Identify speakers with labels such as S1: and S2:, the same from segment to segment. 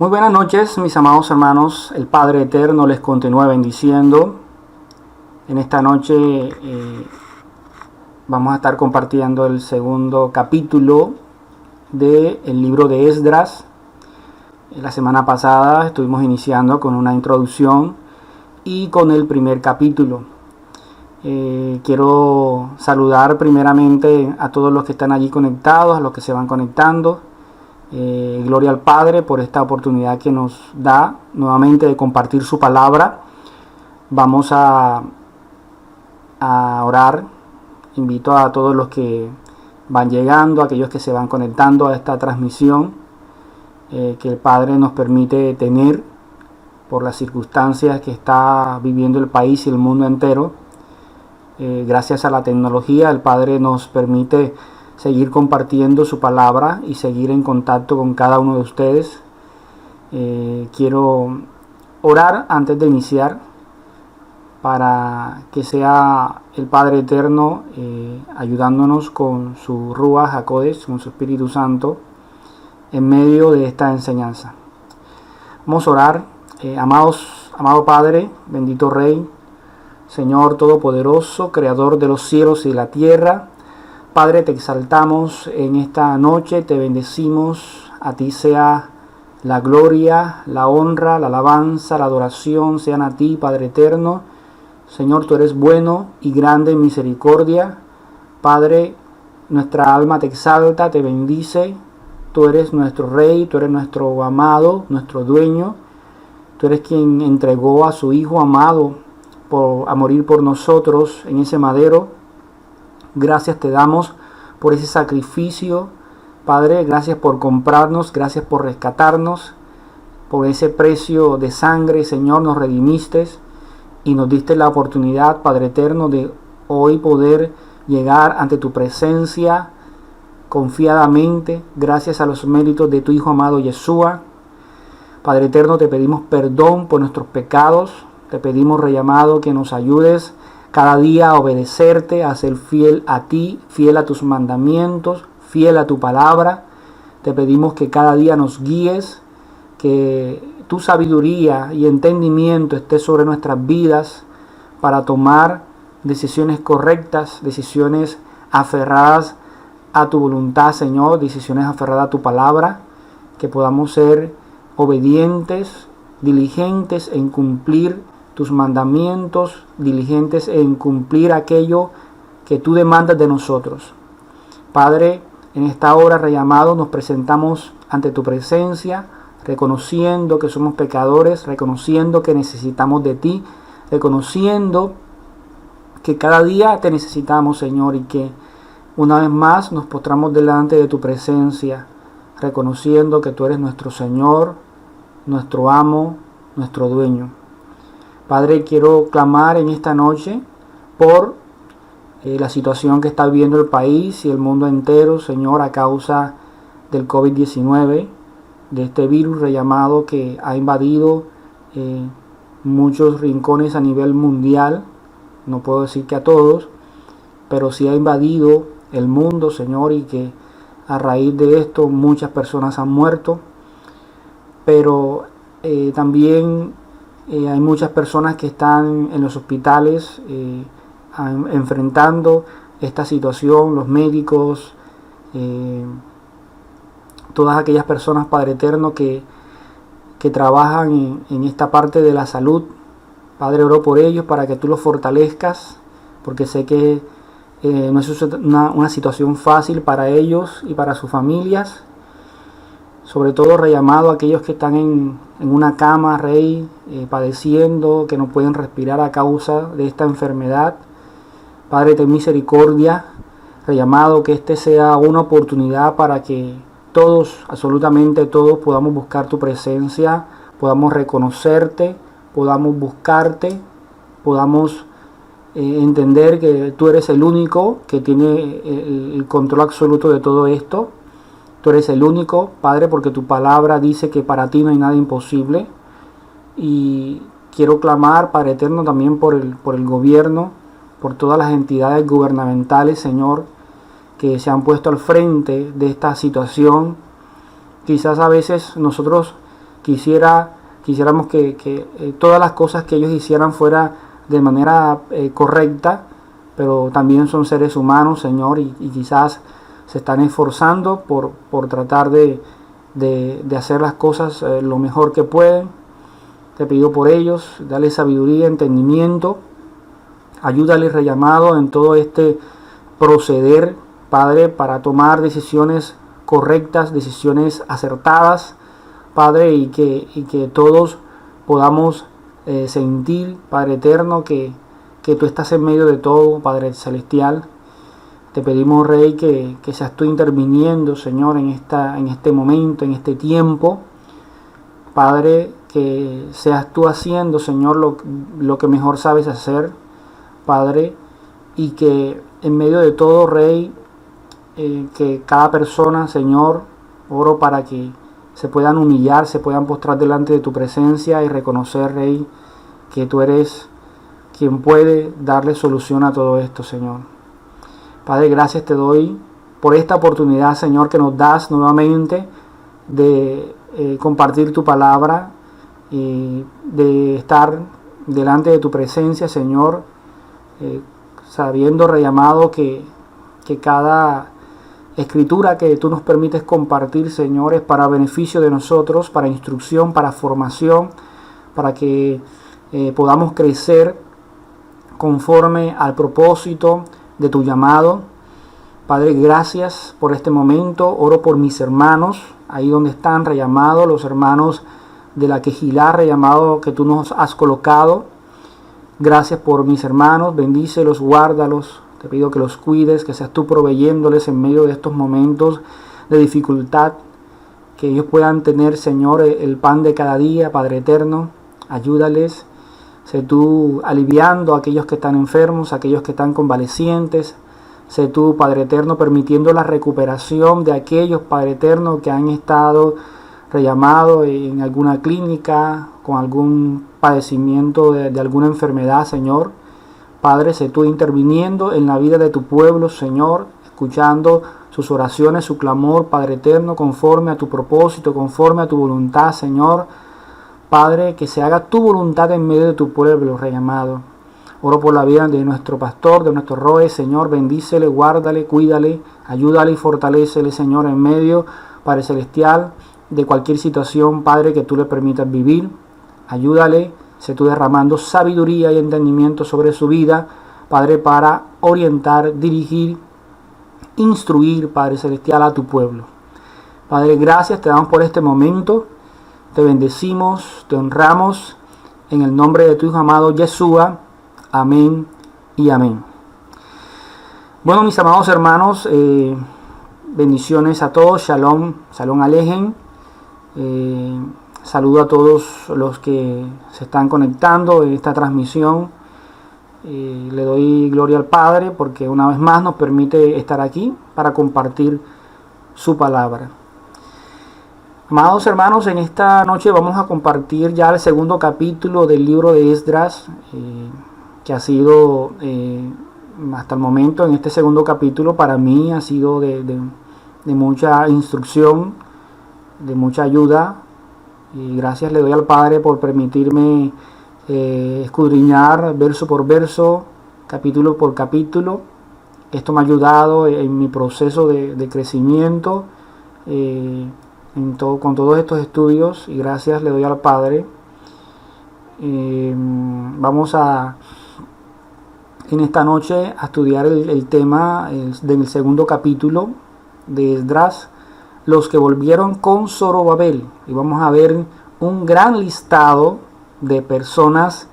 S1: Muy buenas noches, mis amados hermanos. El Padre Eterno les continúa bendiciendo. En esta noche vamos a estar compartiendo el segundo capítulo del libro de Esdras. La semana pasada estuvimos iniciando con una introducción y con el primer capítulo. Quiero saludar primeramente a todos los que están allí conectados, a los que se van conectando. Gloria al Padre por esta oportunidad que nos da nuevamente de compartir su palabra. Vamos a orar. Invito a todos los que van llegando, a aquellos que se van conectando a esta transmisión, que el Padre nos permite tener por las circunstancias que está viviendo el país y el mundo entero. Gracias a la tecnología, el Padre nos permite seguir compartiendo su palabra y seguir en contacto con cada uno de ustedes. Quiero orar antes de iniciar para que sea el Padre Eterno ayudándonos con su Ruach HaKodesh, con su Espíritu Santo, en medio de esta enseñanza. Vamos a orar. Amado Padre, bendito Rey, Señor Todopoderoso, Creador de los cielos y de la tierra, Padre, te exaltamos en esta noche, te bendecimos. A ti sea la gloria, la honra, la alabanza, la adoración, sean a ti, Padre eterno. Señor, tú eres bueno y grande en misericordia. Padre, nuestra alma te exalta, te bendice. Tú eres nuestro Rey, tú eres nuestro amado, nuestro dueño. Tú eres quien entregó a su Hijo amado a morir por nosotros en ese madero. Gracias te damos por ese sacrificio, Padre. Gracias por comprarnos, gracias por rescatarnos, por ese precio de sangre, Señor, nos redimiste y nos diste la oportunidad, Padre eterno, de hoy poder llegar ante tu presencia confiadamente, gracias a los méritos de tu Hijo amado Yeshua. Padre eterno, te pedimos perdón por nuestros pecados, te pedimos, Rey amado, que nos ayudes cada día a obedecerte, a ser fiel a ti, fiel a tus mandamientos, fiel a tu palabra. Te pedimos que cada día nos guíes, que tu sabiduría y entendimiento esté sobre nuestras vidas para tomar decisiones correctas, decisiones aferradas a tu voluntad, Señor, decisiones aferradas a tu palabra, que podamos ser obedientes, diligentes en cumplir tus mandamientos, diligentes en cumplir aquello que tú demandas de nosotros. Padre, en esta hora, Rey amado, nos presentamos ante tu presencia, reconociendo que somos pecadores, reconociendo que necesitamos de ti, reconociendo que cada día te necesitamos, Señor, y que una vez más nos postramos delante de tu presencia, reconociendo que tú eres nuestro Señor, nuestro amo, nuestro dueño. Padre, quiero clamar en esta noche por la situación que está viviendo el país y el mundo entero, Señor, a causa del COVID-19, de este virus rellamado que ha invadido muchos rincones a nivel mundial. No puedo decir que a todos, pero sí ha invadido el mundo, Señor, y que a raíz de esto muchas personas han muerto. Pero también hay muchas personas que están en los hospitales enfrentando esta situación, los médicos, todas aquellas personas, Padre eterno, que trabajan en esta parte de la salud. Padre, oro por ellos para que tú los fortalezcas, porque sé que no es una situación fácil para ellos y para sus familias. Sobre todo, Rey amado, aquellos que están en una cama, Rey, padeciendo, que no pueden respirar a causa de esta enfermedad. Padre, ten misericordia, Rey amado, que este sea una oportunidad para que todos, absolutamente todos, podamos buscar tu presencia, podamos reconocerte, podamos buscarte, podamos entender que tú eres el único que tiene el control absoluto de todo esto. Tú eres el único, Padre, porque tu palabra dice que para ti no hay nada imposible. Y quiero clamar, Padre eterno, también por el gobierno, por todas las entidades gubernamentales, Señor, que se han puesto al frente de esta situación. Quizás a veces nosotros Quisiéramos que todas las cosas que ellos hicieran fuera de manera correcta, pero también son seres humanos, Señor, y quizás se están esforzando por tratar de hacer las cosas lo mejor que pueden. Te pido por ellos, dale sabiduría, entendimiento, ayúdales, Rey amado, en todo este proceder, Padre, para tomar decisiones correctas, decisiones acertadas, Padre, y que todos podamos sentir, Padre eterno, que tú estás en medio de todo, Padre celestial. Te pedimos, Rey, que seas tú interviniendo, Señor, en este momento, en este tiempo. Padre, que seas tú haciendo, Señor, lo que mejor sabes hacer, Padre, y que en medio de todo, Rey, que cada persona, Señor, oro para que se puedan humillar, se puedan postrar delante de tu presencia y reconocer, Rey, que tú eres quien puede darle solución a todo esto, Señor. Padre, gracias te doy por esta oportunidad, Señor, que nos das nuevamente de compartir tu palabra y de estar delante de tu presencia, Señor, sabiendo, Rey amado, que cada escritura que tú nos permites compartir, Señor, es para beneficio de nosotros, para instrucción, para formación, para que podamos crecer conforme al propósito de tu llamado. Padre, gracias por este momento. Oro por mis hermanos, ahí donde están, Rey amado, los hermanos de la Quejilá, Rey amado, que tú nos has colocado. Gracias por mis hermanos, bendícelos, guárdalos. Te pido que los cuides, que seas tú proveyéndoles en medio de estos momentos de dificultad, que ellos puedan tener, Señor, el pan de cada día, Padre eterno. Ayúdales. Sé tú aliviando a aquellos que están enfermos, a aquellos que están convalecientes. Sé tú, Padre eterno, permitiendo la recuperación de aquellos, Padre eterno, que han estado rellamados en alguna clínica, con algún padecimiento de alguna enfermedad, Señor. Padre, sé tú interviniendo en la vida de tu pueblo, Señor, escuchando sus oraciones, su clamor, Padre eterno, conforme a tu propósito, conforme a tu voluntad, Señor. Padre, que se haga tu voluntad en medio de tu pueblo, Rey amado. Oro por la vida de nuestro pastor, de nuestro Roe, Señor, bendícele, guárdale, cuídale, ayúdale y fortalécele, Señor, en medio, Padre celestial, de cualquier situación, Padre, que tú le permitas vivir. Ayúdale, sé tú derramando sabiduría y entendimiento sobre su vida, Padre, para orientar, dirigir, instruir, Padre celestial, a tu pueblo. Padre, gracias, te damos por este momento. Te bendecimos, te honramos, en el nombre de tu Hijo amado Yeshua. Amén y amén. Bueno, mis amados hermanos, bendiciones a todos, shalom, shalom alejen. Saludo a todos los que se están conectando en esta transmisión. Le doy gloria al Padre porque una vez más nos permite estar aquí para compartir su palabra. Amados hermanos, en esta noche vamos a compartir ya el segundo capítulo del libro de Esdras, que ha sido hasta el momento, en este segundo capítulo, para mí ha sido de mucha instrucción, de mucha ayuda, y gracias le doy al Padre por permitirme escudriñar verso por verso, capítulo por capítulo. Esto me ha ayudado en mi proceso de crecimiento, con todos estos estudios, y gracias le doy al Padre. Vamos en esta noche a estudiar el tema del segundo capítulo de Esdras, los que volvieron con Zorobabel, y vamos a ver un gran listado de personas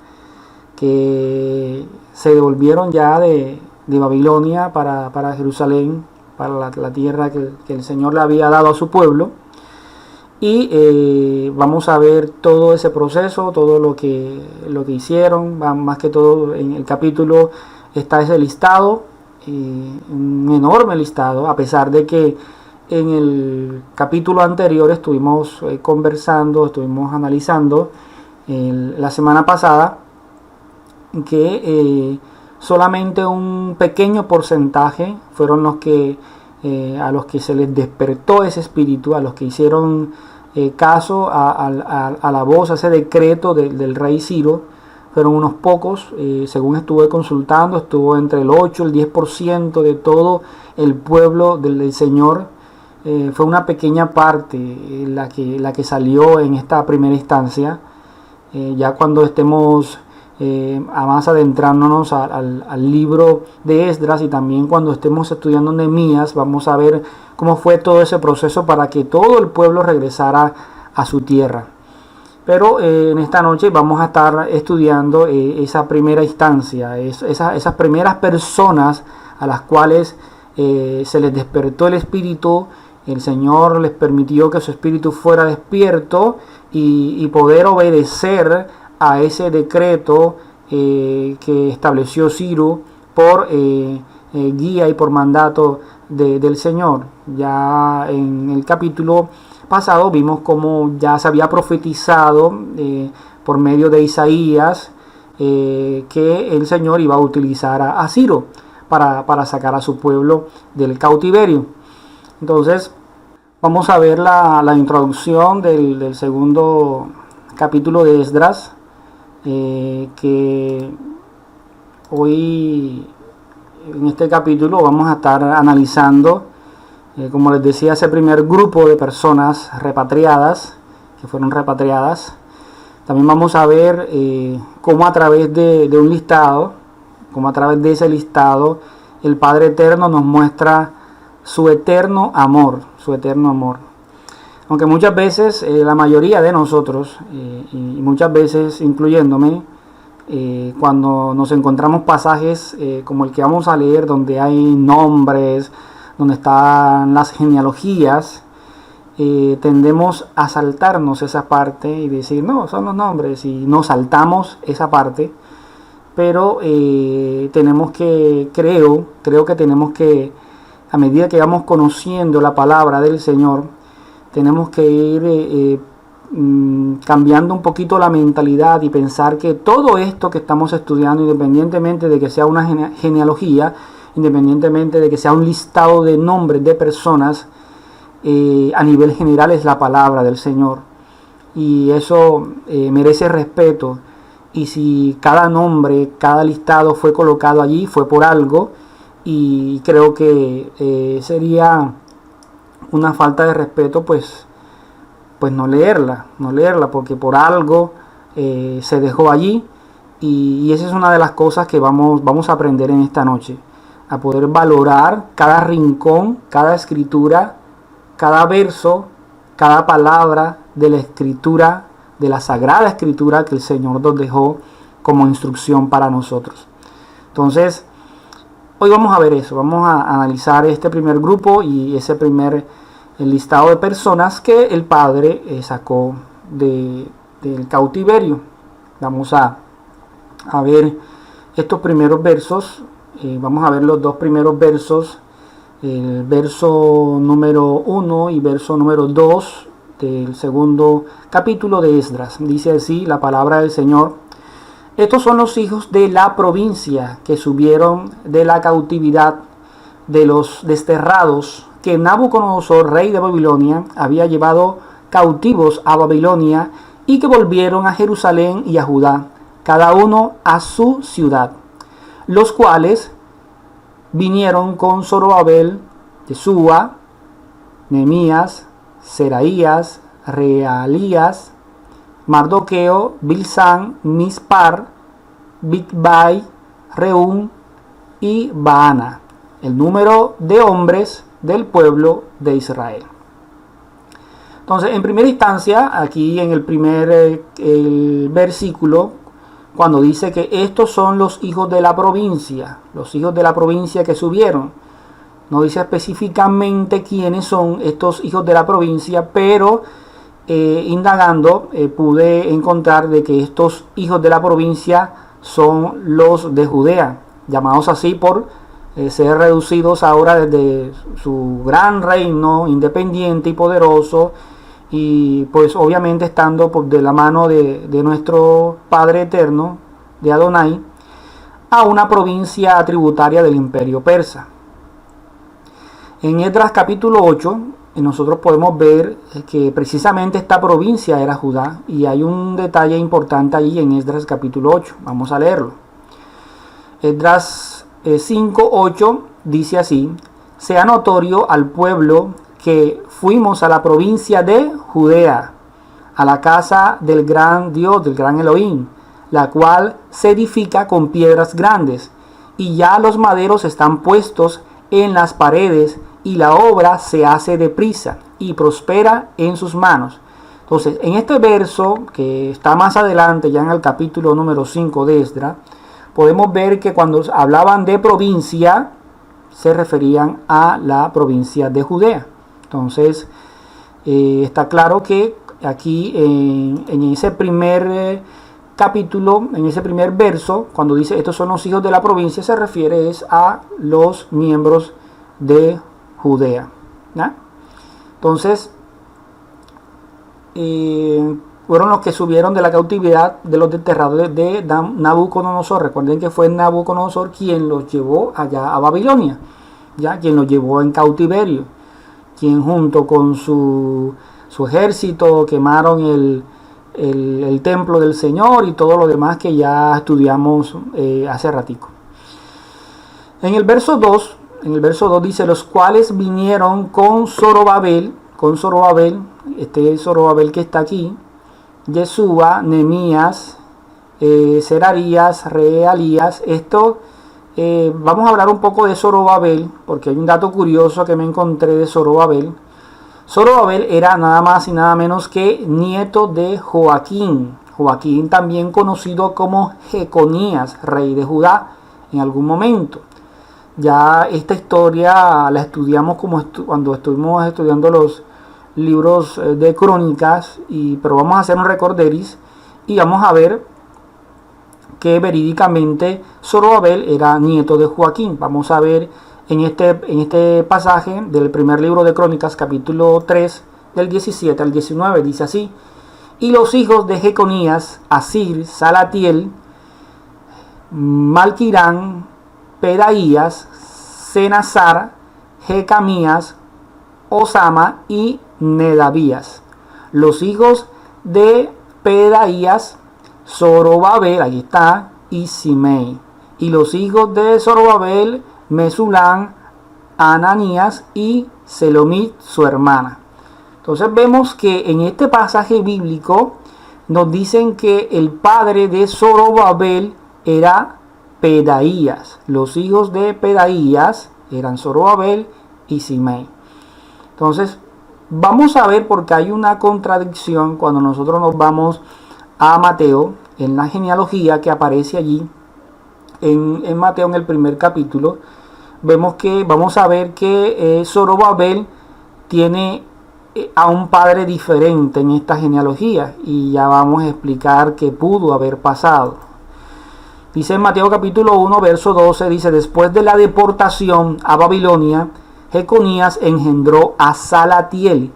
S1: que se devolvieron ya de Babilonia para Jerusalén, para la tierra que el Señor le había dado a su pueblo. Y vamos a ver todo ese proceso, todo lo que hicieron. Más que todo en el capítulo está ese listado, un enorme listado, a pesar de que en el capítulo anterior estuvimos conversando, estuvimos analizando la semana pasada que solamente un pequeño porcentaje fueron los que a los que se les despertó ese espíritu, a los que hicieron caso a la voz, a ese decreto del rey Ciro. Fueron unos pocos, según estuve consultando, estuvo entre el 8 y el 10% de todo el pueblo del Señor. Fue una pequeña parte la que salió en esta primera instancia. Ya cuando estemos más adentrándonos al libro de Esdras, y también cuando estemos estudiando Nehemías, vamos a ver cómo fue todo ese proceso para que todo el pueblo regresara a su tierra. Pero en esta noche vamos a estar estudiando esa primera instancia, esas primeras personas a las cuales se les despertó el espíritu. El Señor les permitió que su espíritu fuera despierto y poder obedecer a ese decreto que estableció Ciro por guía y por mandato del Señor. Ya en el capítulo pasado vimos cómo ya se había profetizado por medio de Isaías que el Señor iba a utilizar a Ciro para sacar a su pueblo del cautiverio. Entonces vamos a ver la introducción del segundo capítulo de Esdras, que hoy en este capítulo vamos a estar analizando, como les decía, ese primer grupo de personas repatriadas, que fueron repatriadas. También vamos a ver cómo a través de un listado, cómo a través de ese listado, el Padre Eterno nos muestra su eterno amor, su eterno amor. Aunque muchas veces, la mayoría de nosotros, y muchas veces incluyéndome, cuando nos encontramos pasajes como el que vamos a leer, donde hay nombres, donde están las genealogías, tendemos a saltarnos esa parte y decir, no, son los nombres, y nos saltamos esa parte. Pero tenemos que, creo que tenemos que, a medida que vamos conociendo la palabra del Señor, tenemos que ir cambiando un poquito la mentalidad y pensar que todo esto que estamos estudiando, independientemente de que sea una genealogía, independientemente de que sea un listado de nombres de personas, a nivel general es la palabra del Señor. Y eso merece respeto. Y si cada nombre, cada listado fue colocado allí, fue por algo. Y creo que sería una falta de respeto pues no leerla, porque por algo se dejó allí. Y esa es una de las cosas que vamos a aprender en esta noche, a poder valorar cada rincón, cada escritura, cada verso, cada palabra de la escritura, de la sagrada escritura que el Señor nos dejó como instrucción para nosotros. Entonces, hoy vamos a ver eso, vamos a analizar este primer grupo y ese primer listado de personas que el Padre sacó del cautiverio. Vamos a ver estos primeros versos, vamos a ver los dos primeros versos, el verso número 1 y verso número 2 del segundo capítulo de Esdras. Dice así la palabra del Señor: estos son los hijos de la provincia que subieron de la cautividad de los desterrados que Nabucodonosor, rey de Babilonia, había llevado cautivos a Babilonia, y que volvieron a Jerusalén y a Judá, cada uno a su ciudad, los cuales vinieron con Zorobabel, Yeshua, Nehemías, Seraías, Realías, Mardoqueo, Bilsán, Mispar, Bigbai, Reún y Baana, el número de hombres del pueblo de Israel. Entonces, en primera instancia, aquí en el primer el versículo, cuando dice que estos son los hijos de la provincia que subieron, no dice específicamente quiénes son estos hijos de la provincia, pero indagando pude encontrar de que estos hijos de la provincia son los de Judea, llamados así por ser reducidos ahora desde su gran reino independiente y poderoso, y pues obviamente estando de la mano de nuestro Padre Eterno, de Adonai, a una provincia tributaria del imperio persa. En Esdras capítulo 8 nosotros podemos ver que precisamente esta provincia era Judá, y hay un detalle importante allí en Esdras capítulo 8. Vamos a leerlo. Esdras 5:8 dice así: sea notorio al pueblo que fuimos a la provincia de Judea, a la casa del gran Dios, del gran Elohim, la cual se edifica con piedras grandes, y ya los maderos están puestos en las paredes, y la obra se hace deprisa y prospera en sus manos. Entonces, en este verso, que está más adelante, ya en el capítulo número 5 de Esdras, podemos ver que cuando hablaban de provincia, se referían a la provincia de Judea. Entonces, está claro que aquí en ese primer capítulo, en ese primer verso, cuando dice estos son los hijos de la provincia, se refiere a los miembros de Judea, ¿ya? Entonces, fueron los que subieron de la cautividad de los desterrados de Nabucodonosor. Recuerden que fue Nabucodonosor quien los llevó allá a Babilonia, ¿ya? Quien los llevó en cautiverio, quien junto con su ejército quemaron el templo del Señor y todo lo demás que ya estudiamos hace ratico. En el verso 2 dice: los cuales vinieron con Zorobabel, este Zorobabel que está aquí, Yeshua, Nehemías, Serarías, Reelías. Vamos a hablar un poco de Zorobabel, porque hay un dato curioso que me encontré de Zorobabel. Zorobabel era nada más y nada menos que nieto de Joaquín, también conocido como Jeconías, rey de Judá en algún momento. Ya esta historia la estudiamos cuando estuvimos estudiando los libros de crónicas, pero vamos a hacer un recorderis y vamos a ver que verídicamente Zorobabel era nieto de Joaquín. Vamos a ver en este pasaje del primer libro de crónicas, capítulo 3, del 17 al 19, dice así: y los hijos de Jeconías, Asir, Salatiel, Malquirán, Pedaías, Senazar, Jecamías, Osama y Nedabías. Los hijos de Pedaías, Zorobabel, aquí está, y Simei. Y los hijos de Zorobabel, Mesulán, Ananías y Selomit, su hermana. Entonces vemos que en este pasaje bíblico nos dicen que el padre de Zorobabel era Pedaías. Los hijos de Pedaías eran Zorobabel y Simei. Entonces vamos a ver, porque hay una contradicción cuando nosotros nos vamos a Mateo, en la genealogía que aparece allí en Mateo, en el primer capítulo. Vamos a ver que Zorobabel tiene a un padre diferente en esta genealogía, y ya vamos a explicar qué pudo haber pasado. Dice en Mateo capítulo 1, verso 12, dice: después de la deportación a Babilonia, Jeconías engendró a Salatiel,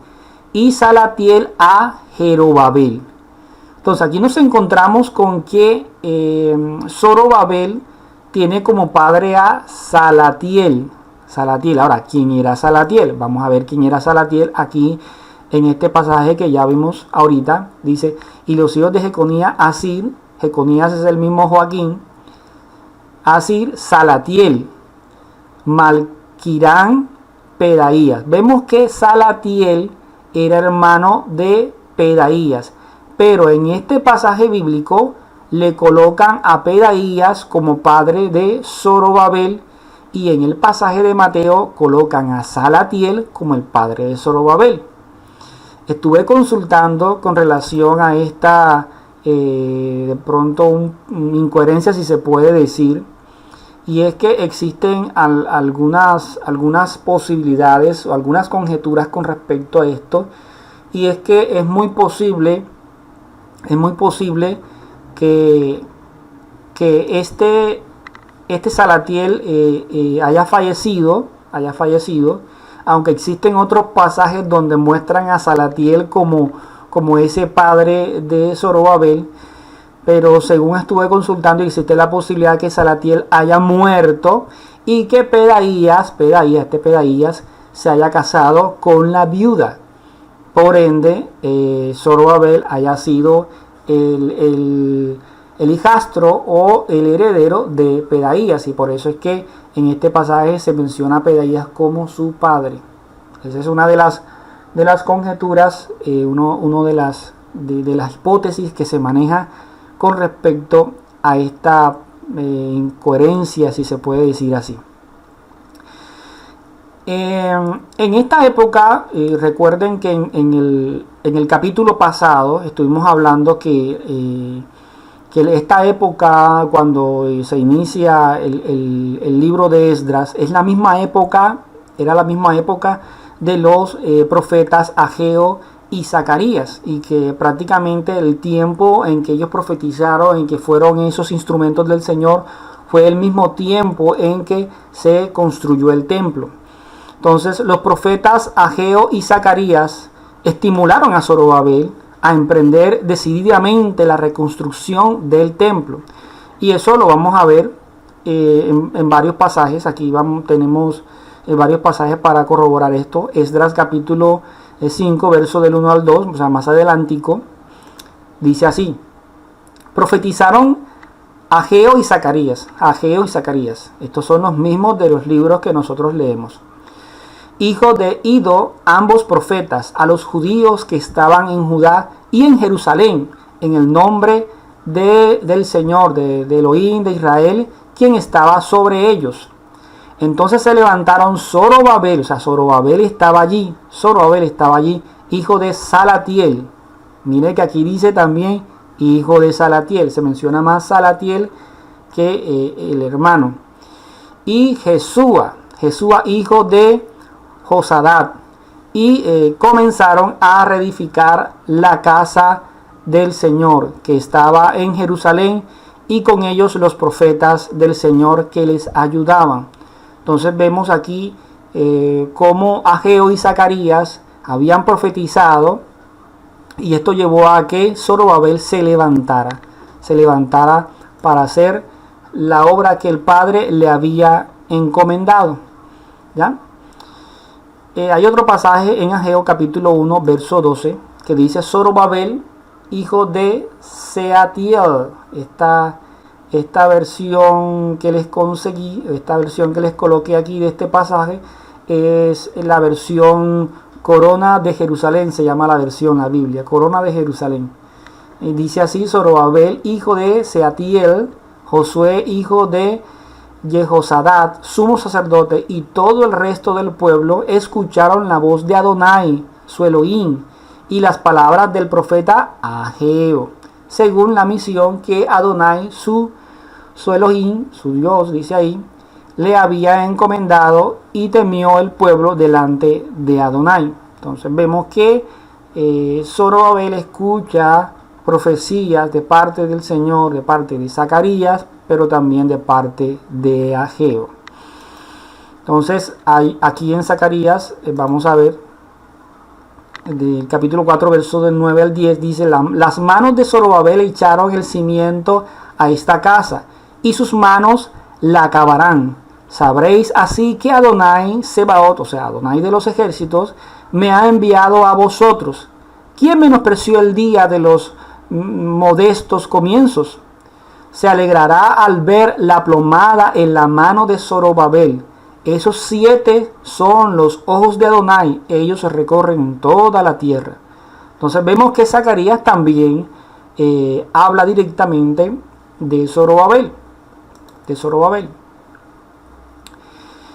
S1: y Salatiel a Jerobabel. Entonces aquí nos encontramos con que Zorobabel tiene como padre a Salatiel. Ahora, ¿quién era Salatiel? Vamos a ver quién era Salatiel aquí en este pasaje que ya vimos ahorita. Dice: y los hijos de Jeconías, Asir. Jeconías es el mismo Joaquín. Asir, Salatiel, Malquirán, Pedaías. Vemos que Salatiel era hermano de Pedaías, pero en este pasaje bíblico le colocan a Pedaías como padre de Zorobabel, y en el pasaje de Mateo colocan a Salatiel como el padre de Zorobabel. Estuve consultando con relación a esta de pronto incoherencia, si se puede decir, y es que existen algunas posibilidades o algunas conjeturas con respecto a esto, y es que es muy posible que este Salatiel haya fallecido, aunque existen otros pasajes donde muestran a Salatiel como ese padre de Zorobabel, pero según estuve consultando, existe la posibilidad de que Salatiel haya muerto y que Pedaías se haya casado con la viuda. Por ende, Zorobabel haya sido el hijastro o el heredero de Pedaías, y por eso es que en este pasaje se menciona a Pedaías como su padre. Esa es una de las conjeturas, uno de las hipótesis que se maneja con respecto a esta incoherencia, si se puede decir así. En esta época, recuerden que en el capítulo pasado estuvimos hablando que esta época, cuando se inicia el libro de Esdras, era la misma época de los profetas Ageo y Zacarías, y que prácticamente el tiempo en que ellos profetizaron, en que fueron esos instrumentos del Señor, fue el mismo tiempo en que se construyó el templo. Entonces los profetas Ageo y Zacarías estimularon a Zorobabel a emprender decididamente la reconstrucción del templo, y eso lo vamos a ver en varios pasajes. Aquí tenemos varios pasajes para corroborar esto. Esdras capítulo 5, verso del 1 al 2, o sea, más adelantico, dice así: profetizaron Ageo y Zacarías. Estos son los mismos de los libros que nosotros leemos. Hijo de Ido, ambos profetas, a los judíos que estaban en Judá y en Jerusalén, en el nombre del Señor, de Elohim de Israel, quien estaba sobre ellos. Entonces se levantaron Zorobabel, o sea, Zorobabel estaba allí, hijo de Salatiel. Mire que aquí dice también hijo de Salatiel, se menciona más Salatiel que el hermano. Y Jesúa, hijo de Josadat, y comenzaron a reedificar la casa del Señor que estaba en Jerusalén, y con ellos los profetas del Señor que les ayudaban. Entonces vemos aquí cómo Ageo y Zacarías habían profetizado, y esto llevó a que Zorobabel se levantara para hacer la obra que el Padre le había encomendado. ¿Ya? Hay otro pasaje en Ageo capítulo 1, verso 12, que dice: Zorobabel, hijo de Seatiel. Esta versión que les conseguí, esta versión que les coloqué aquí de este pasaje, es la versión Corona de Jerusalén, se llama la versión, la Biblia, Corona de Jerusalén. Y dice así: Zorobabel, hijo de Seatiel, Josué, hijo de Jehozadat, sumo sacerdote, y todo el resto del pueblo escucharon la voz de Adonai, su Elohim, y las palabras del profeta Ageo, según la misión que Adonai, su Elohim, su Dios, dice ahí, le había encomendado, y temió el pueblo delante de Adonai. Entonces vemos que Zorobabel escucha profecías de parte del Señor, de parte de Zacarías, pero también de parte de Ageo. Entonces aquí en Zacarías vamos a ver del capítulo 4, versos del 9 al 10, dice: las manos de Zorobabel echaron el cimiento a esta casa, y sus manos la acabarán. Sabréis así que Adonai Sebaot, o sea, Adonai de los ejércitos, me ha enviado a vosotros. ¿Quién menospreció el día de los modestos comienzos? Se alegrará al ver la plomada en la mano de Zorobabel. Esos 7 son los ojos de Adonai, ellos recorren toda la tierra. Entonces vemos que Zacarías también habla directamente de Zorobabel.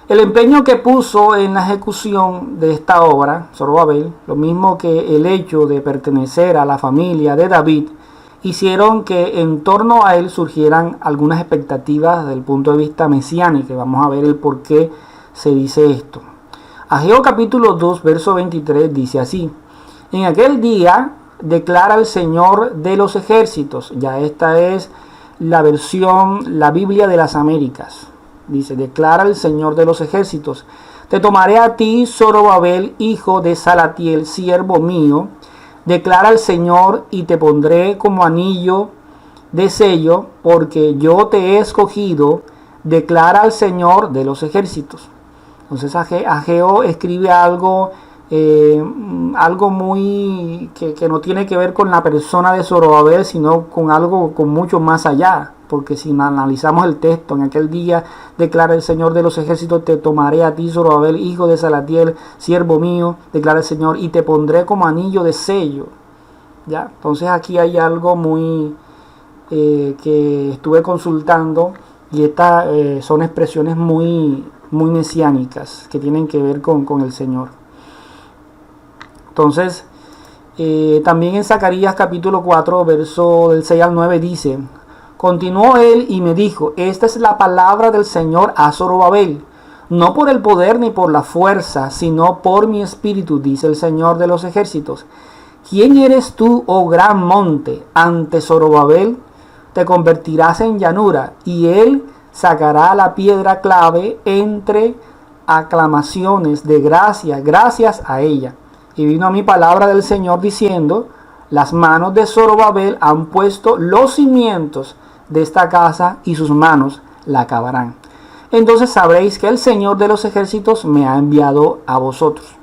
S1: El empeño que puso en la ejecución de esta obra, Zorobabel, lo mismo que el hecho de pertenecer a la familia de David, hicieron que en torno a él surgieran algunas expectativas desde el punto de vista mesiánico. Vamos a ver el por qué se dice esto. Ageo capítulo 2, verso 23 dice así: en aquel día declara el Señor de los ejércitos. Ya esta es la versión, la Biblia de las Américas. Dice: declara el Señor de los ejércitos: te tomaré a ti, Zorobabel, hijo de Salatiel, siervo mío, declara el Señor, y te pondré como anillo de sello, porque yo te he escogido, declara el Señor de los ejércitos. Entonces Ageo escribe algo, algo muy que no tiene que ver con la persona de Zorobabel, sino con algo con mucho más allá. Porque si analizamos el texto, en aquel día declara el Señor de los ejércitos: te tomaré a ti, Zorobabel, hijo de Salatiel, siervo mío, declara el Señor, y te pondré como anillo de sello. ¿Ya? Entonces aquí hay algo muy que estuve consultando, y estas son expresiones muy mesiánicas que tienen que ver con el Señor. Entonces, también en Zacarías capítulo 4, verso del 6 al 9 dice: continuó él y me dijo: esta es la palabra del Señor a Zorobabel, no por el poder ni por la fuerza, sino por mi espíritu, dice el Señor de los ejércitos. ¿Quién eres tú, oh gran monte? Ante Zorobabel te convertirás en llanura, y él sacará la piedra clave entre aclamaciones de gracias a ella. Y vino a mí palabra del Señor diciendo: las manos de Zorobabel han puesto los cimientos de esta casa, y sus manos la acabarán. Entonces sabréis que el Señor de los ejércitos me ha enviado a vosotros.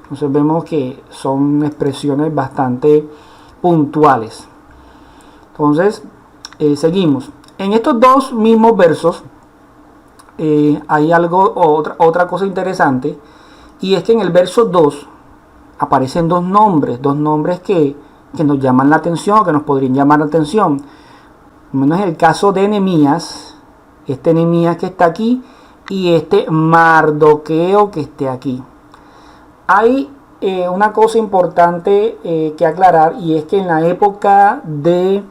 S1: Entonces vemos que son expresiones bastante puntuales. Entonces, seguimos. En estos dos mismos versos hay otra cosa interesante, y es que en el verso 2 aparecen dos nombres que nos llaman la atención, que nos podrían llamar la atención. Menos el caso de Nehemías, este Nehemías que está aquí, y este Mardoqueo que esté aquí. Hay una cosa importante que aclarar, y es que en la época de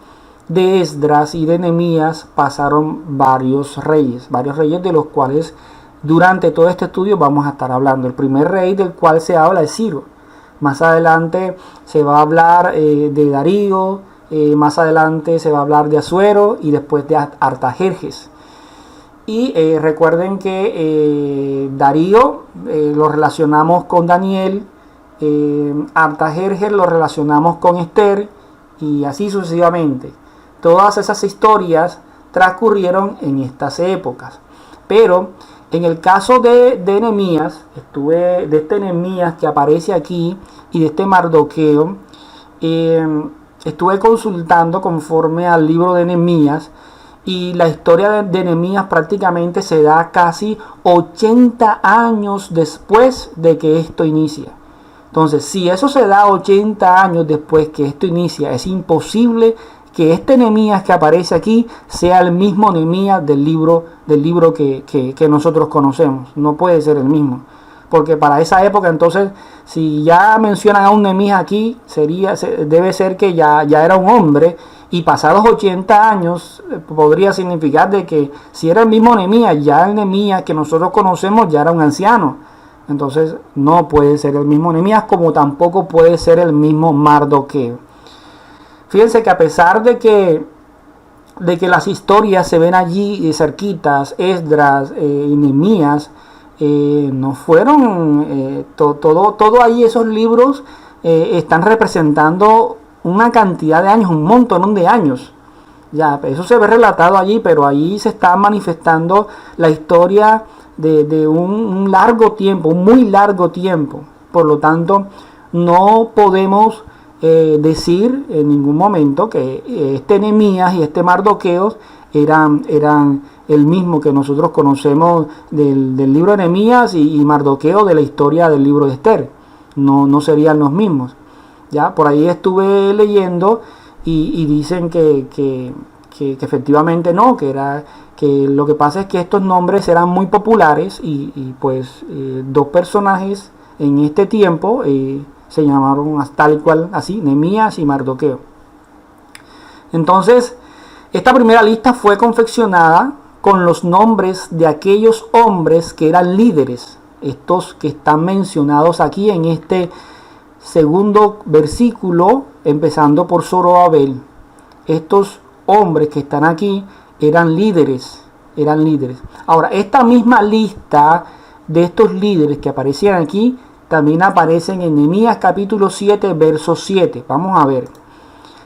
S1: Esdras y de Nehemías pasaron varios reyes de los cuales durante todo este estudio vamos a estar hablando. El primer rey del cual se habla es Ciro. Más adelante se va a hablar de Darío, más adelante se va a hablar de Asuero, y después de Artajerjes. Y recuerden que Darío lo relacionamos con Daniel, Artajerjes lo relacionamos con Esther, y así sucesivamente. Todas esas historias transcurrieron en estas épocas. Pero en el caso de Nehemías, de este Nehemías que aparece aquí, y de este Mardoqueo, estuve consultando conforme al libro de Nehemías, y la historia de Nehemías prácticamente se da casi 80 años después de que esto inicia. Entonces, si eso se da 80 años después que esto inicia, es imposible que este Nehemías que aparece aquí sea el mismo Nehemías del libro que nosotros conocemos. No puede ser el mismo, porque para esa época, entonces, si ya mencionan a un Nehemías aquí, debe ser que ya era un hombre, y pasados 80 años podría significar de que si era el mismo Nehemías, ya el Nehemías que nosotros conocemos ya era un anciano. Entonces no puede ser el mismo Nehemías, como tampoco puede ser el mismo Mardoqueo. Fíjense que a pesar de que las historias se ven allí cerquitas, Esdras y Nehemías, no fueron todo ahí. Esos libros están representando una cantidad de años, un montón de años. Ya, eso se ve relatado allí, pero allí se está manifestando la historia de un largo tiempo, un muy largo tiempo. Por lo tanto, no podemos decir en ningún momento que este Nehemías y este Mardoqueo eran el mismo que nosotros conocemos del libro de Nehemías, y Mardoqueo de la historia del libro de Esther. No serían los mismos. Ya, por ahí estuve leyendo, y dicen que efectivamente no, que lo que pasa es que estos nombres eran muy populares, y pues dos personajes en este tiempo se llamaron tal y cual así, Nehemías y Mardoqueo. Entonces, esta primera lista fue confeccionada con los nombres de aquellos hombres que eran líderes, estos que están mencionados aquí en este segundo versículo, empezando por Zorobabel. Estos hombres que están aquí eran líderes. Ahora, esta misma lista de estos líderes que aparecían aquí también aparecen en Nehemías capítulo 7, verso 7. Vamos a ver.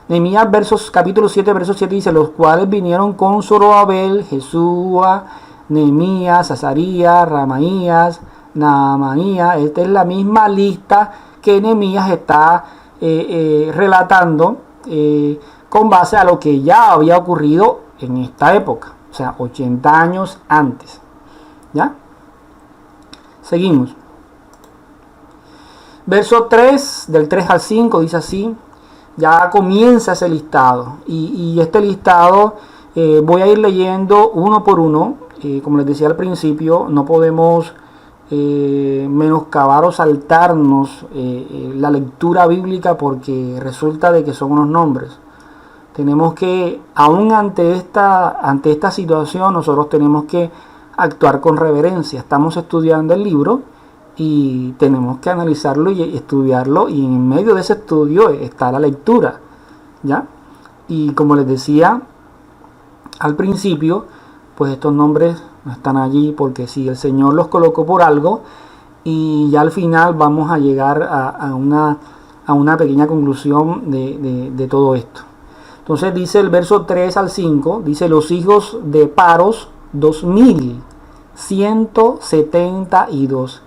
S1: Nehemías capítulo 7, verso 7 dice: los cuales vinieron con Zorobabel, Jesúa, Nehemías, Azarías, Ramaías, Naamanías. Esta es la misma lista que Nehemías está relatando con base a lo que ya había ocurrido en esta época, o sea, 80 años antes. ¿Ya? Seguimos. Verso 3, del 3 al 5, dice así. Ya comienza ese listado. Y este listado voy a ir leyendo uno por uno. Como les decía al principio, no podemos menoscabar o saltarnos la lectura bíblica porque resulta de que son unos nombres. Tenemos que, aún ante esta situación, nosotros tenemos que actuar con reverencia. Estamos estudiando el libro y tenemos que analizarlo y estudiarlo, y en medio de ese estudio está la lectura, ¿ya? Y como les decía al principio, pues estos nombres no están allí porque sí, el Señor los colocó por algo, y ya al final vamos a llegar a una pequeña conclusión de todo esto. Entonces dice el verso 3 al 5, dice: los hijos de Paros, 2172.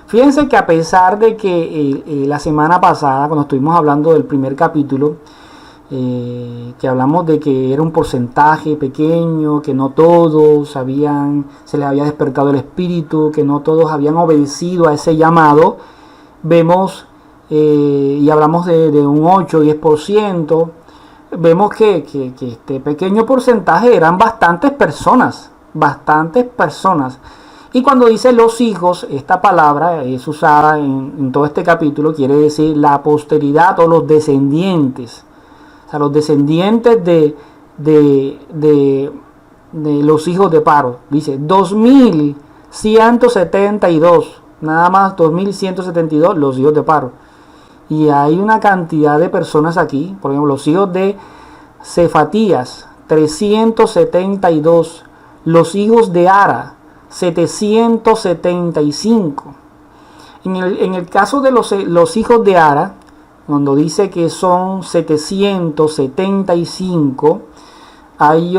S1: Fíjense que a pesar de que la semana pasada, cuando estuvimos hablando del primer capítulo, que hablamos de que era un porcentaje pequeño, que no todos se les había despertado el espíritu, que no todos habían obedecido a ese llamado, vemos y hablamos de un 8-10%, vemos que este pequeño porcentaje eran bastantes personas. Y cuando dice los hijos, esta palabra es usada en todo este capítulo, quiere decir la posteridad o los descendientes. O sea, los descendientes de los hijos de Paro. Dice 2172, nada más 2172 los hijos de Paro. Y hay una cantidad de personas aquí, por ejemplo, los hijos de Cefatías, 372, los hijos de Ara, 775. En el caso de los hijos de Ara, cuando dice que son 775, hay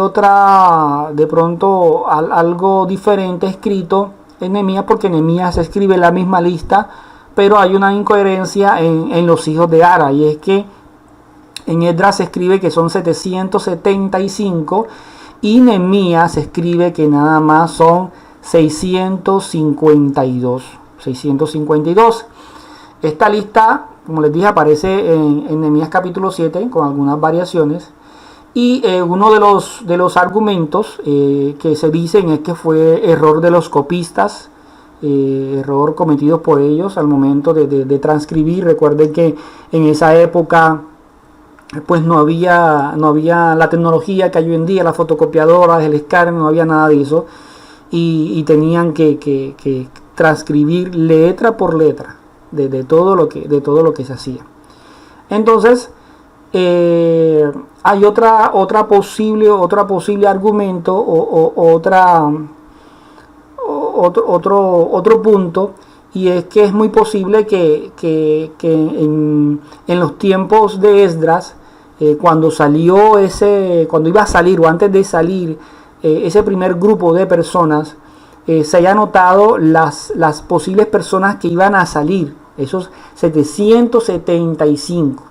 S1: de pronto algo diferente escrito en Nehemías, porque en Nehemías se escribe la misma lista, pero hay una incoherencia en los hijos de Ara, y es que en Esdras se escribe que son 775 y Nehemías se escribe que nada más son 652. Esta lista, como les dije, aparece en Nehemías capítulo 7 con algunas variaciones, y uno de los argumentos que se dicen es que fue error de los copistas, error cometido por ellos al momento de transcribir. Recuerden que en esa época pues no había la tecnología que hay hoy en día, las fotocopiadoras, el escáner, no había nada de eso, y tenían que transcribir letra por letra de todo lo que se hacía. Entonces hay otro posible argumento o otro punto, y es que es muy posible que en los tiempos de Esdras, cuando iba a salir o antes de salir ese primer grupo de personas, se haya notado las posibles personas que iban a salir, esos 775,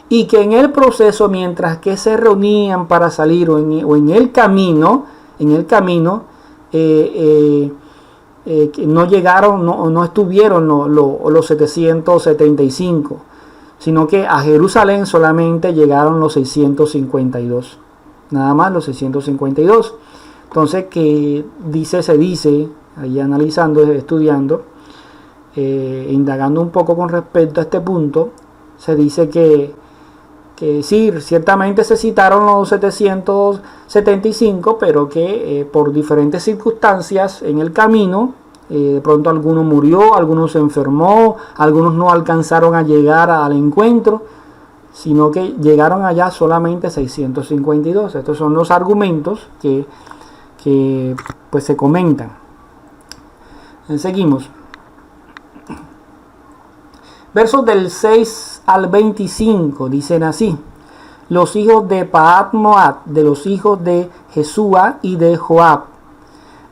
S1: y que en el proceso, mientras que se reunían para salir o en el camino, que no llegaron, no estuvieron los 775, sino que a Jerusalén solamente llegaron los 652, nada más los 652. Entonces, se dice, ahí analizando, estudiando, indagando un poco con respecto a este punto, se dice que sí, ciertamente se citaron los 775, pero que por diferentes circunstancias en el camino, de pronto alguno murió, alguno se enfermó, algunos no alcanzaron a llegar al encuentro, sino que llegaron allá solamente 652. Estos son los argumentos que pues se comentan. Seguimos. Versos del 6 al 25 dicen así: los hijos de Pahat Moab, de los hijos de Jesúa y de Joab,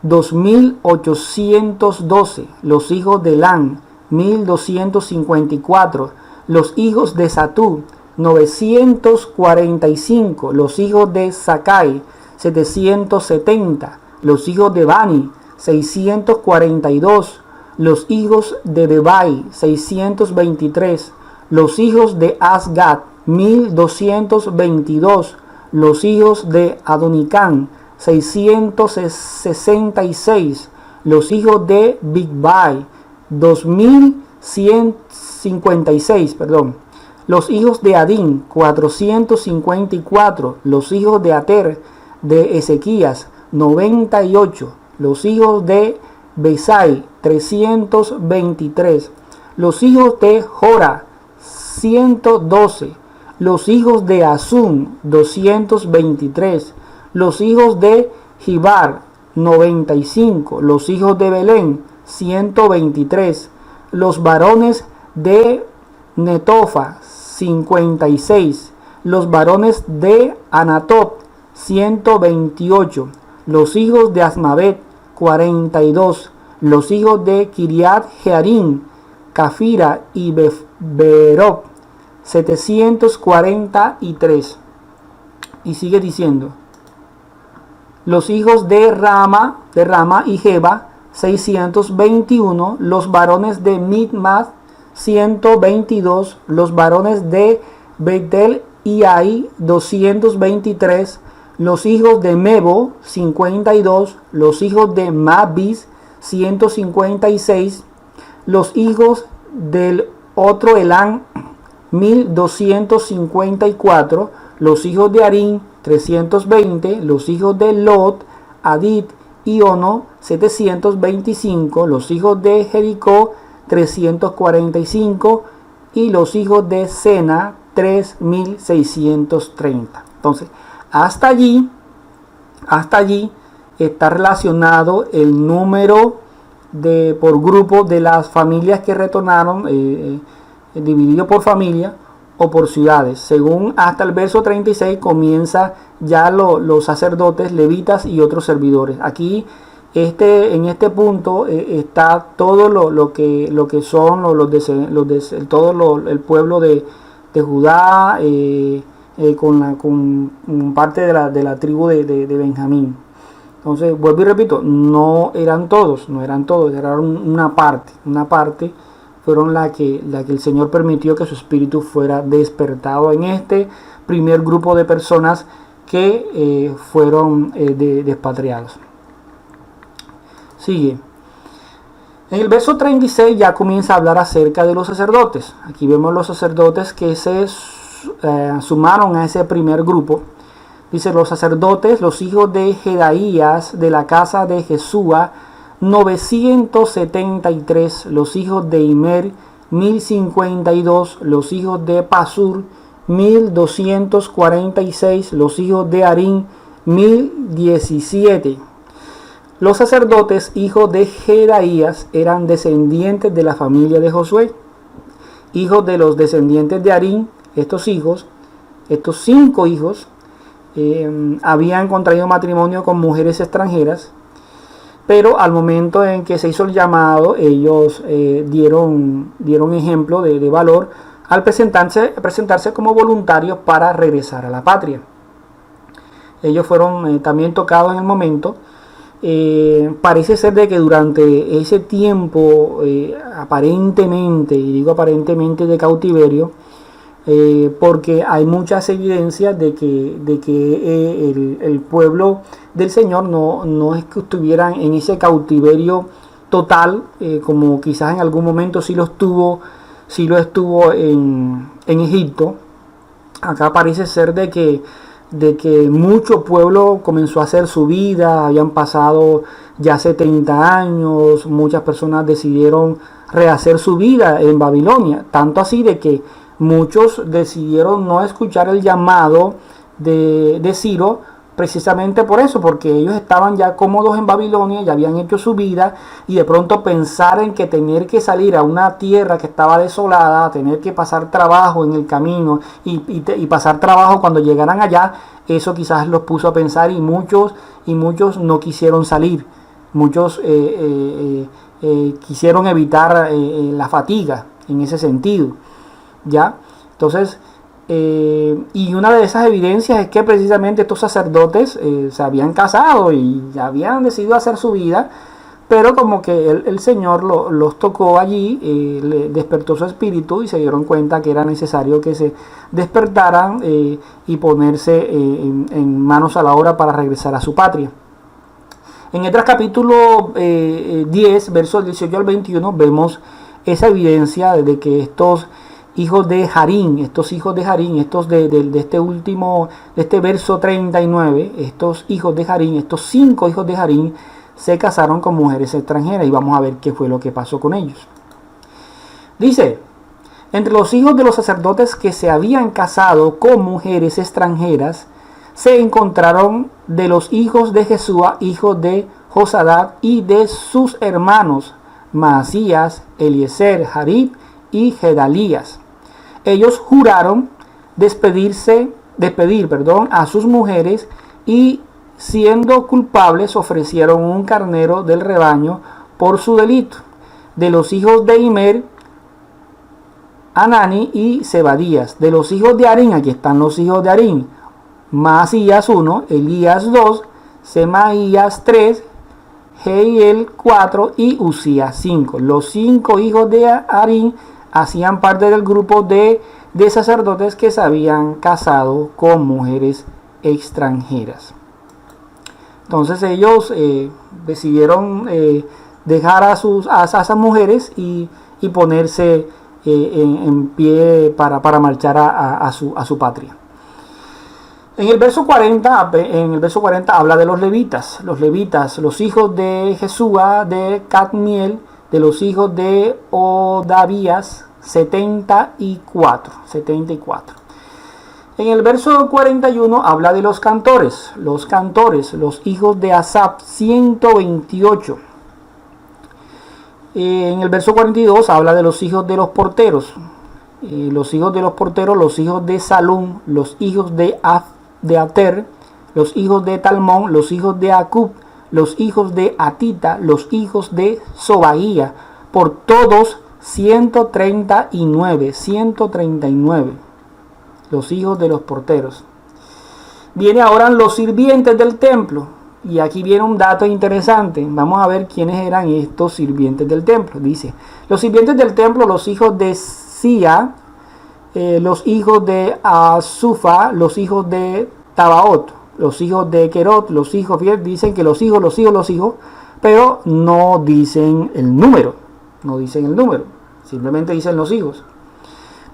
S1: 2812, los hijos de Elán, 1254, los hijos de Zatú, 945, los hijos de Sakai, 770, los hijos de Bani, 642, los hijos de Bebai, 623, los hijos de Asgad, 1222, los hijos de Adonicán, 666, los hijos de Bigbai, 2156, los hijos de Adín, 454, los hijos de Ater, de Ezequías, 98, los hijos de Besai, 323, los hijos de Jora, 112, los hijos de Azun, 223, los hijos de Gibar, 95, los hijos de Belén, 123, los varones de Netofa, 56, los varones de Anatot, 128, los hijos de Asmavet, 42, los hijos de Kiriat Jearim, Cafira y Berob, 743. Y sigue diciendo, los hijos de Rama y Jeba, 621, los varones de Midmat, 122, los varones de Betel y Ai, 223, los hijos de Mebo, 52, los hijos de Mabis, 156, los hijos del otro Elán, 1254, los hijos de Arín, 320, los hijos de Lot, Adit y Ono, 725, los hijos de Jericó, 345, y los hijos de Sena, 3630. Entonces, hasta allí está relacionado el número por grupo de las familias que retornaron, dividido por familia o por ciudades. Según hasta el verso 36 comienza ya los sacerdotes, levitas y otros servidores. Aquí en este punto está todo lo que son todo el pueblo de Judá, con parte de la tribu de Benjamín. Entonces, vuelvo y repito, no eran todos, era una parte fueron la que el Señor permitió que su espíritu fuera despertado en este primer grupo de personas que fueron despatriados. Sigue. En el verso 36 ya comienza a hablar acerca de los sacerdotes. Aquí vemos los sacerdotes que se sumaron a ese primer grupo. Dice, los sacerdotes, los hijos de Jedaías, de la casa de Jesúa, 973, los hijos de Imer, 1052, los hijos de Pasur, 1246, los hijos de Arín, 1017. Los sacerdotes, hijos de Jedaías, eran descendientes de la familia de Josué. Hijos de los descendientes de Arín, estos 5 hijos, habían contraído matrimonio con mujeres extranjeras, pero al momento en que se hizo el llamado, ellos dieron ejemplo de valor al presentarse como voluntarios para regresar a la patria. Ellos fueron también tocados en el momento. Parece ser de que durante ese tiempo aparentemente, y digo aparentemente, de cautiverio, porque hay muchas evidencias de que el pueblo del Señor no es que estuvieran en ese cautiverio total, como quizás en algún momento sí lo estuvo en Egipto. Acá parece ser de que mucho pueblo comenzó a hacer su vida, habían pasado ya 70 años, muchas personas decidieron rehacer su vida en Babilonia, tanto así de que muchos decidieron no escuchar el llamado de Ciro, precisamente por eso, porque ellos estaban ya cómodos en Babilonia, ya habían hecho su vida, y de pronto pensar en que tener que salir a una tierra que estaba desolada, tener que pasar trabajo en el camino y pasar trabajo cuando llegaran allá, eso quizás los puso a pensar, y muchos no quisieron salir. Muchos quisieron evitar la fatiga en ese sentido, ¿ya? Entonces, y una de esas evidencias es que precisamente estos sacerdotes se habían casado y ya habían decidido hacer su vida, pero como que el Señor los tocó allí, le despertó su espíritu y se dieron cuenta que era necesario que se despertaran y ponerse en manos a la obra para regresar a su patria. En Esdras capítulo 10, versos 18 al 21, vemos esa evidencia de que estos hijos de Harín, de este verso 39, estos hijos de Harín, estos 5 hijos de Harín, se casaron con mujeres extranjeras, y vamos a ver qué fue lo que pasó con ellos. Dice: entre los hijos de los sacerdotes que se habían casado con mujeres extranjeras, se encontraron de los hijos de Jesúa, hijos de Josadat, y de sus hermanos Maasías, Eliezer, Jarib y Gedalías. Ellos juraron despedir a sus mujeres, y siendo culpables ofrecieron un carnero del rebaño por su delito. De los hijos de Imer, Anani y Zebadías. De los hijos de Harín, aquí están los hijos de Harín: Maasías 1, Elías 2, Semaías 3, Jehiel 4 y Usías 5. Los 5 hijos de Harín hacían parte del grupo de sacerdotes que se habían casado con mujeres extranjeras. Entonces ellos decidieron dejar a esas mujeres y ponerse en pie para marchar a su patria. En el verso 40 habla de los levitas, los hijos de Jesúa, de Cadmiel, de los hijos de Odavías, 74. En el verso 41 habla de los cantores, los hijos de Asaf, 128. En el verso 42 habla de los hijos de los porteros, los hijos de Salum, los hijos de Ater, los hijos de Talmón, los hijos de Acub, los hijos de Atita, los hijos de Sobaía, por todos 139, los hijos de los porteros. Viene ahora los sirvientes del templo, y aquí viene un dato interesante. Vamos a ver quiénes eran estos sirvientes del templo. Dice: los sirvientes del templo, los hijos de Sia, los hijos de Asufa, los hijos de Tabaot, los hijos de Querot, los hijos, dicen que los hijos, pero no dicen el número, simplemente dicen los hijos.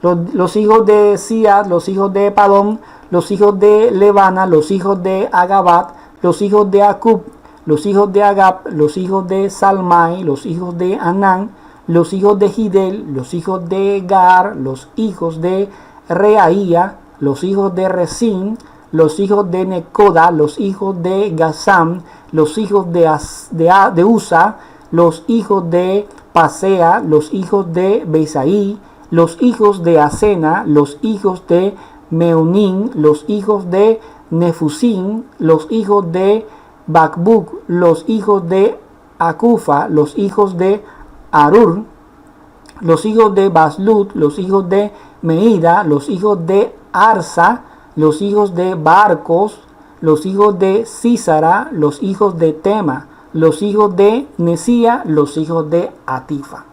S1: Los hijos de Sia, los hijos de Padón, los hijos de Levana, los hijos de Agabat, los hijos de Acub, los hijos de Agab, los hijos de Salmai, los hijos de Anán, los hijos de Gidel, los hijos de Gar, los hijos de Reaía, los hijos de Resín, los hijos de Necoda, los hijos de Gazam, los hijos de Usa, los hijos de Pasea, los hijos de Besaí, los hijos de Asena, los hijos de Meunín, los hijos de Nefusín, los hijos de Bakbuk, los hijos de Acufa, los hijos de Arur, los hijos de Baslut, los hijos de Meida, los hijos de Arsa, los hijos de Barcos, los hijos de Císara, los hijos de Tema, los hijos de Nesía, los hijos de Atifa.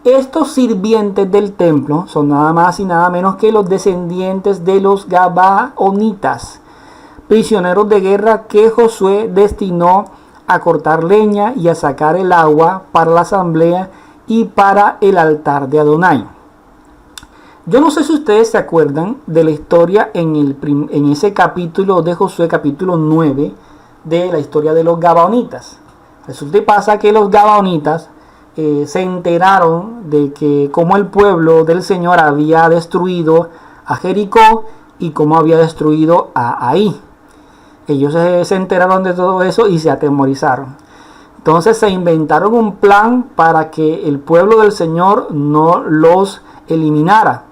S1: Estos sirvientes del templo son nada más y nada menos que los descendientes de los Gabaonitas, prisioneros de guerra que Josué destinó a cortar leña y a sacar el agua para la asamblea y para el altar de Adonai. Yo no sé si ustedes se acuerdan de la historia en ese capítulo de Josué, capítulo 9, de la historia de los Gabaonitas. Resulta y pasa que los Gabaonitas se enteraron de que cómo el pueblo del Señor había destruido a Jericó y cómo había destruido a Ai. Ellos se enteraron de todo eso y se atemorizaron. Entonces se inventaron un plan para que el pueblo del Señor no los eliminara.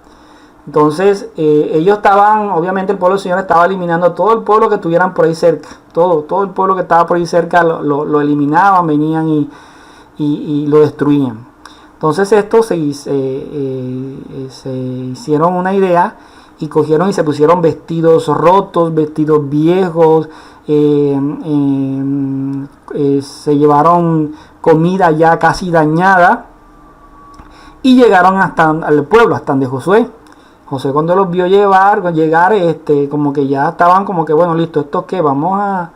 S1: Entonces ellos estaban, obviamente el pueblo del Señor estaba eliminando todo el pueblo que tuvieran por ahí cerca, todo el pueblo que estaba por ahí cerca lo eliminaban, venían y lo destruían. Entonces estos se hicieron una idea y cogieron y se pusieron vestidos rotos, vestidos viejos, se llevaron comida ya casi dañada y llegaron hasta al pueblo, hasta donde Josué. Josué cuando los vio llegar, como que ya estaban como que bueno, listo, ¿esto qué? Vamos a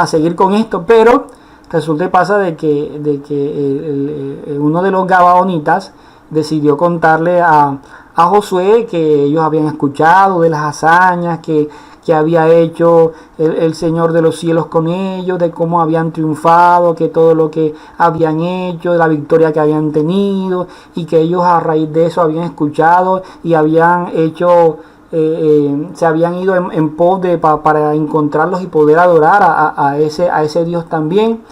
S1: seguir con esto, pero resulta y pasa de que uno de los gabaonitas decidió contarle a Josué que ellos habían escuchado de las hazañas que había hecho el Señor de los cielos con ellos, de cómo habían triunfado, que todo lo que habían hecho, de la victoria que habían tenido, y que ellos a raíz de eso habían escuchado y habían hecho, se habían ido en pos para encontrarlos y poder adorar a ese Dios también.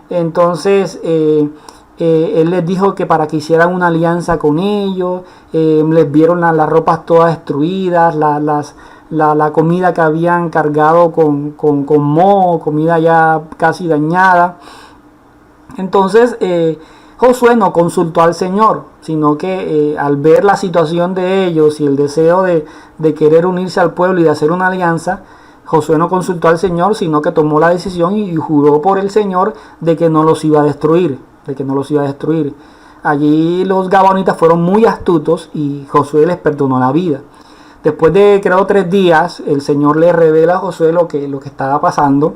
S1: Entonces él les dijo que para que hicieran una alianza con ellos, les vieron las ropas todas destruidas, la comida que habían cargado con moho, comida ya casi dañada. Entonces Josué no consultó al Señor, sino que al ver la situación de ellos y el deseo de querer unirse al pueblo y de hacer una alianza, Josué no consultó al Señor, sino que tomó la decisión y juró por el Señor de que no los iba a destruir, Allí los gabaonitas fueron muy astutos y Josué les perdonó la vida. Después de, creo, 3 días, el Señor le revela a Josué lo que estaba pasando,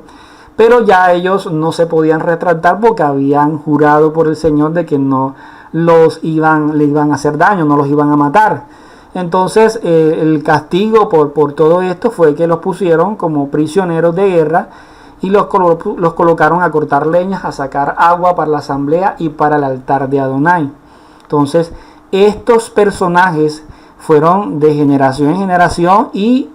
S1: pero ya ellos no se podían retractar porque habían jurado por el Señor de que no le iban a hacer daño, no los iban a matar. Entonces el castigo por todo esto fue que los pusieron como prisioneros de guerra y los colocaron a cortar leñas, a sacar agua para la asamblea y para el altar de Adonai. Entonces estos personajes fueron de generación en generación y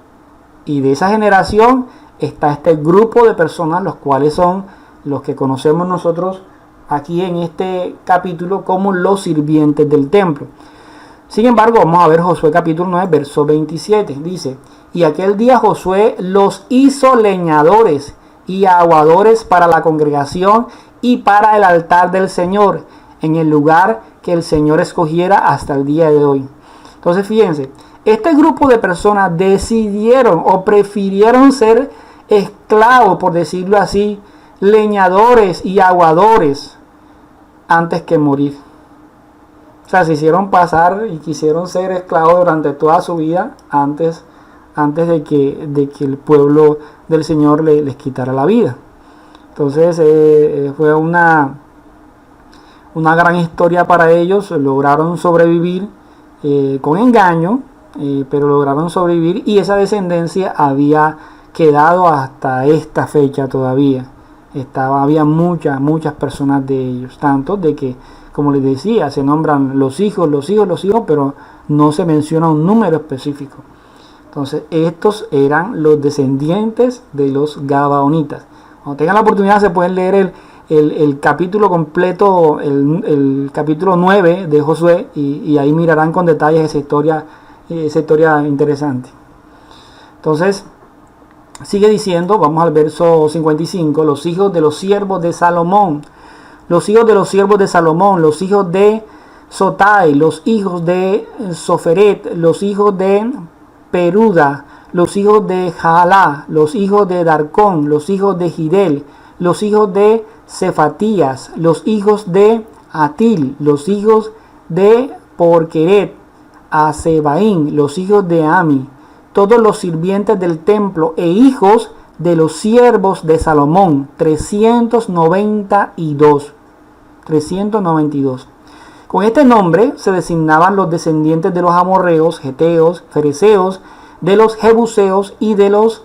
S1: de esa generación está este grupo de personas, los cuales son los que conocemos nosotros aquí en este capítulo como los sirvientes del templo. Sin embargo, vamos a ver Josué capítulo 9, verso 27. Dice: y aquel día Josué los hizo leñadores y aguadores para la congregación y para el altar del Señor, en el lugar que el Señor escogiera hasta el día de hoy. Entonces fíjense, este grupo de personas decidieron o prefirieron ser esclavos, por decirlo así, leñadores y aguadores, antes que morir. O sea, se hicieron pasar y quisieron ser esclavos durante toda su vida antes de que el pueblo del Señor les quitara la vida. Entonces fue una gran historia para ellos. Lograron sobrevivir con engaño, pero lograron sobrevivir y esa descendencia había quedado hasta esta fecha todavía. Había muchas personas de ellos, tanto de que, como les decía, se nombran los hijos, pero no se menciona un número específico. Entonces estos eran los descendientes de los gabaonitas. Cuando tengan la oportunidad se pueden leer el capítulo completo, el capítulo 9 de Josué, y ahí mirarán con detalles esa historia interesante. Entonces sigue diciendo, vamos al verso 55, los hijos de los siervos de Salomón, los hijos de Sotai, los hijos de Soferet, los hijos de Peruda, los hijos de Jaalá, los hijos de Darcón, los hijos de Gidel, los hijos de Cefatías, los hijos de Atil, los hijos de Porqueret, Asebaín, los hijos de Ami, todos los sirvientes del templo e hijos de los siervos de Salomón, 392. Con este nombre se designaban los descendientes de los amorreos, geteos, fereceos, de los jebuseos y de los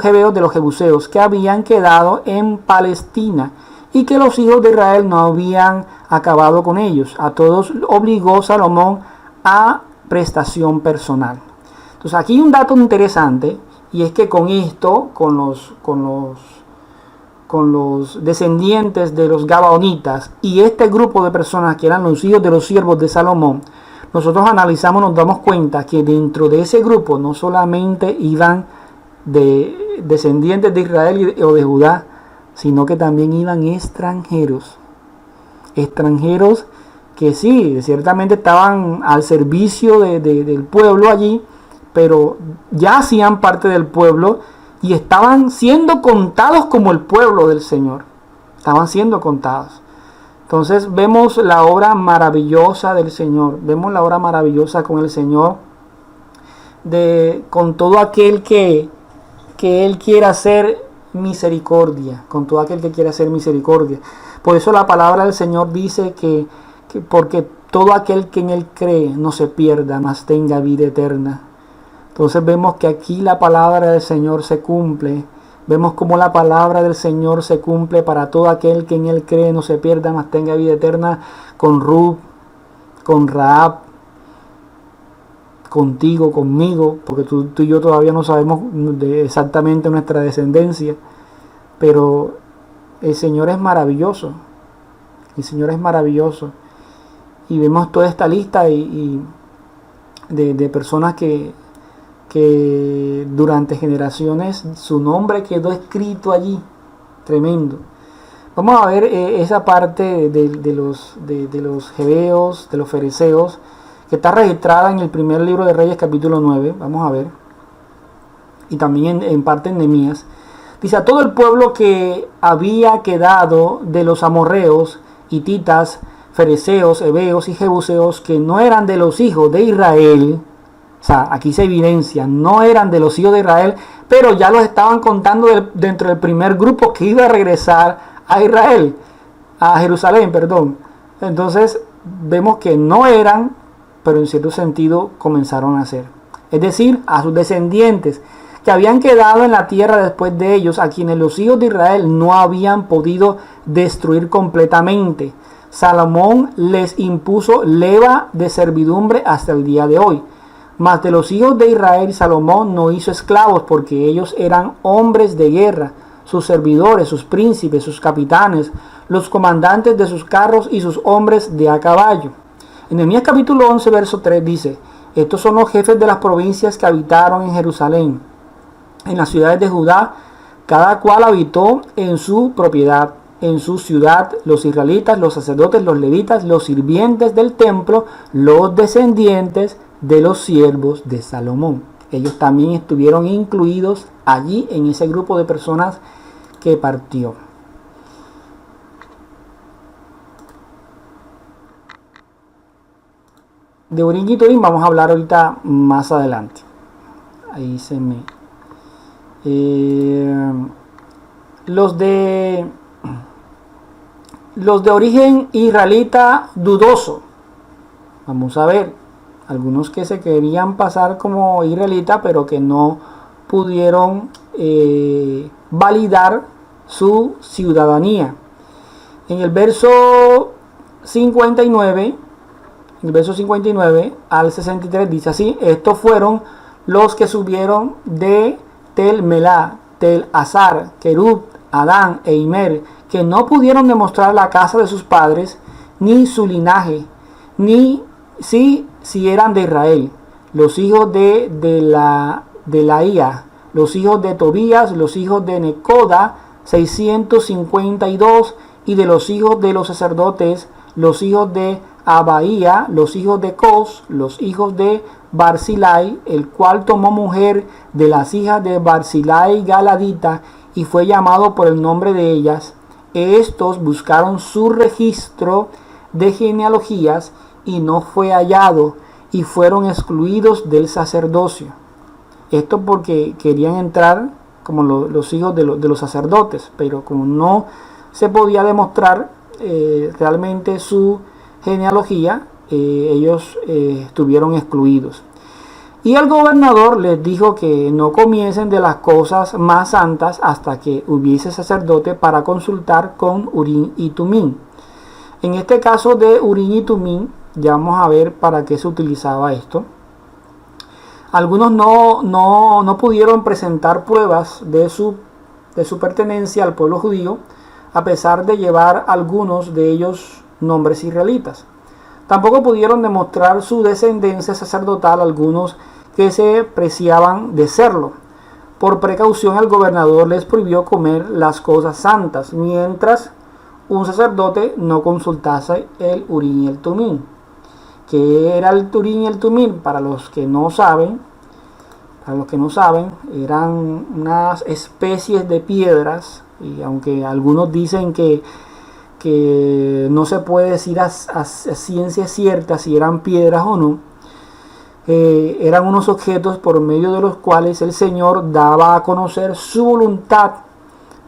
S1: jebeos, de los jebuseos, que habían quedado en Palestina y que los hijos de Israel no habían acabado con ellos. A todos los Salomón a prestación personal. Entonces aquí hay un dato interesante, y es que con esto, con los descendientes de los gabaonitas y este grupo de personas que eran los hijos de los siervos de Salomón, nosotros analizamos, nos damos cuenta que dentro de ese grupo no solamente iban de descendientes de Israel o de Judá, sino que también iban extranjeros. Extranjeros que sí, ciertamente estaban al servicio del pueblo allí, pero ya hacían parte del pueblo y estaban siendo contados como el pueblo del Señor. Estaban siendo contados. Entonces vemos la obra maravillosa del Señor. Vemos la obra maravillosa con el Señor, con todo aquel que Él quiera hacer misericordia. Con todo aquel que quiera hacer misericordia. Por eso la palabra del Señor dice que porque todo aquel que en Él cree no se pierda, mas tenga vida eterna. Entonces vemos que aquí la palabra del Señor se cumple. Vemos cómo la palabra del Señor se cumple para todo aquel que en Él cree no se pierda, mas tenga vida eterna, con Ruth, con Rahab, contigo, conmigo, porque tú y yo todavía no sabemos exactamente nuestra descendencia, pero el Señor es maravilloso. El Señor es maravilloso. Y vemos toda esta lista de personas que durante generaciones su nombre quedó escrito allí. Tremendo. Vamos a ver esa parte de los Gebeos, de los Fereceos, que está registrada en el primer libro de Reyes, capítulo 9. Vamos a ver. Y también en parte en Nehemías. Dice: a todo el pueblo que había quedado de los amorreos, hititas, fereceos, heveos y jebuseos, que no eran de los hijos de Israel. O sea, aquí se evidencia, no eran de los hijos de Israel, pero ya los estaban contando dentro del primer grupo que iba a regresar a Israel, a Jerusalén, perdón. Entonces vemos que no eran, pero en cierto sentido comenzaron a ser. Es decir, a sus descendientes que habían quedado en la tierra después de ellos, a quienes los hijos de Israel no habían podido destruir completamente. Salomón les impuso leva de servidumbre hasta el día de hoy. Mas de los hijos de Israel Salomón no hizo esclavos, porque ellos eran hombres de guerra, sus servidores, sus príncipes, sus capitanes, los comandantes de sus carros y sus hombres de a caballo. En Nehemías capítulo 11, verso 3 dice: estos son los jefes de las provincias que habitaron en Jerusalén, en las ciudades de Judá, cada cual habitó en su propiedad, en su ciudad, los israelitas, los sacerdotes, los levitas, los sirvientes del templo, los descendientes de los siervos de Salomón. Ellos también estuvieron incluidos allí en ese grupo de personas que partió. De Urim y Tumim vamos a hablar ahorita más adelante. Ahí se me... los de origen israelita dudoso. Vamos a ver. Algunos que se querían pasar como israelita, pero que no pudieron validar su ciudadanía. En el verso 59, al 63 dice así: estos fueron los que subieron de Tel Melá, Tel Azar, Kerub, Adán e Imer, que no pudieron demostrar la casa de sus padres, ni su linaje, ni si eran de Israel. Los hijos de Laía, los hijos de Tobías, los hijos de Necoda, 652, y de los hijos de los sacerdotes, los hijos de Abaía, los hijos de Cos, los hijos de Barzilai, el cual tomó mujer de las hijas de Barzilai Galadita y fue llamado por el nombre de ellas. Estos buscaron su registro de genealogías y no fue hallado, y fueron excluidos del sacerdocio. Esto porque querían entrar como los hijos de los sacerdotes, pero como no se podía demostrar realmente su genealogía, ellos estuvieron excluidos. Y el gobernador les dijo que no comiesen de las cosas más santas hasta que hubiese sacerdote para consultar con Urim y Tumim. En este caso de Urim y Tumim, ya vamos a ver para qué se utilizaba esto. Algunos no pudieron presentar pruebas de su pertenencia al pueblo judío, a pesar de llevar algunos de ellos nombres israelitas. Tampoco pudieron demostrar su descendencia sacerdotal algunos que se preciaban de serlo. Por precaución, el gobernador les prohibió comer las cosas santas, mientras un sacerdote no consultase el Urim y el Tumim. ¿Qué era el Urim y el Tumim? Para los que no saben, eran unas especies de piedras, y aunque algunos dicen que no se puede decir a ciencia cierta si eran piedras o no, eran unos objetos por medio de los cuales el Señor daba a conocer su voluntad,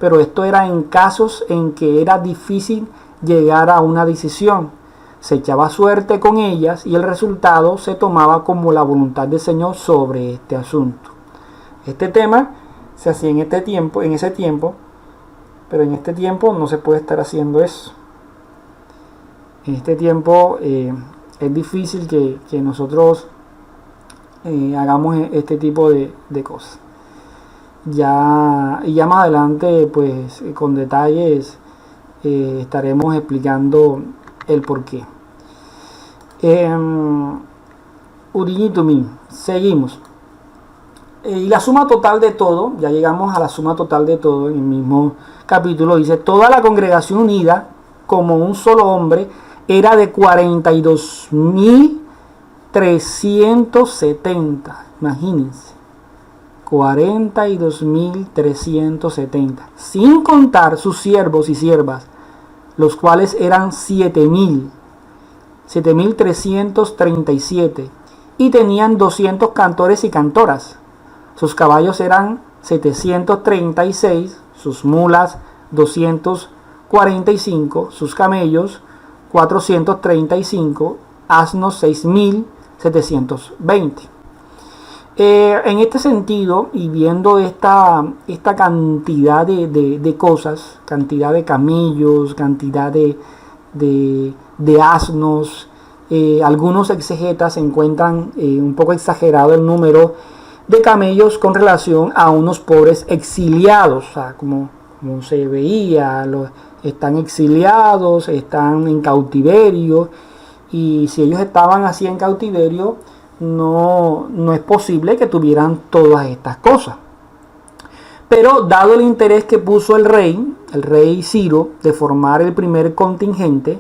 S1: pero esto era en casos en que era difícil llegar a una decisión. Se echaba suerte con ellas y el resultado se tomaba como la voluntad del Señor sobre este asunto. Este tema se hacía en ese tiempo, pero en este tiempo no se puede estar haciendo eso. En este tiempo es difícil que nosotros hagamos este tipo de cosas. Y ya más adelante, pues con detalles, estaremos explicando el porqué. Urim y Tumim. Seguimos. Y la suma total de todo, ya llegamos a la suma total de todo, en el mismo capítulo dice: toda la congregación unida como un solo hombre era de 42.370. Imagínense, 42.370, sin contar sus siervos y siervas, los cuales eran 7.337, y tenían 200 cantores y cantoras. Sus caballos eran 736, sus mulas 245, sus camellos 435, asnos 6.720. En este sentido, y viendo esta cantidad de cosas, cantidad de camellos, cantidad de asnos, algunos exegetas encuentran un poco exagerado el número de camellos con relación a unos pobres exiliados, o sea, como se veía, están exiliados, están en cautiverio, y si ellos estaban así en cautiverio, no es posible que tuvieran todas estas cosas. Pero dado el interés que puso el rey Ciro, de formar el primer contingente,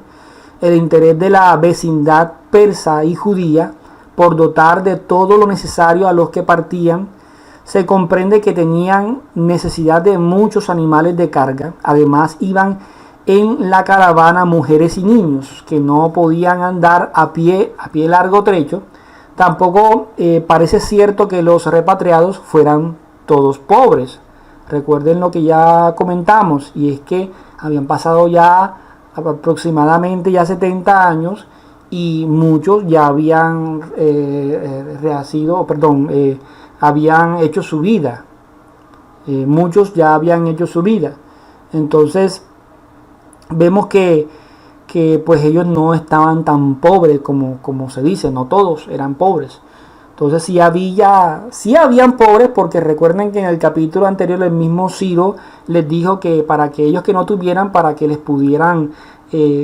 S1: el interés de la vecindad persa y judía por dotar de todo lo necesario a los que partían, se comprende que tenían necesidad de muchos animales de carga. Además, iban en la caravana mujeres y niños que no podían andar a pie largo trecho. Tampoco parece cierto que los repatriados fueran todos pobres. Recuerden lo que ya comentamos, y es que habían pasado ya aproximadamente 70 años y muchos ya habían habían hecho su vida. Muchos ya habían hecho su vida. Entonces vemos que pues ellos no estaban tan pobres como se dice, no todos eran pobres. Entonces sí habían pobres, porque recuerden que en el capítulo anterior el mismo Ciro les dijo que para que ellos que no tuvieran, para que les pudieran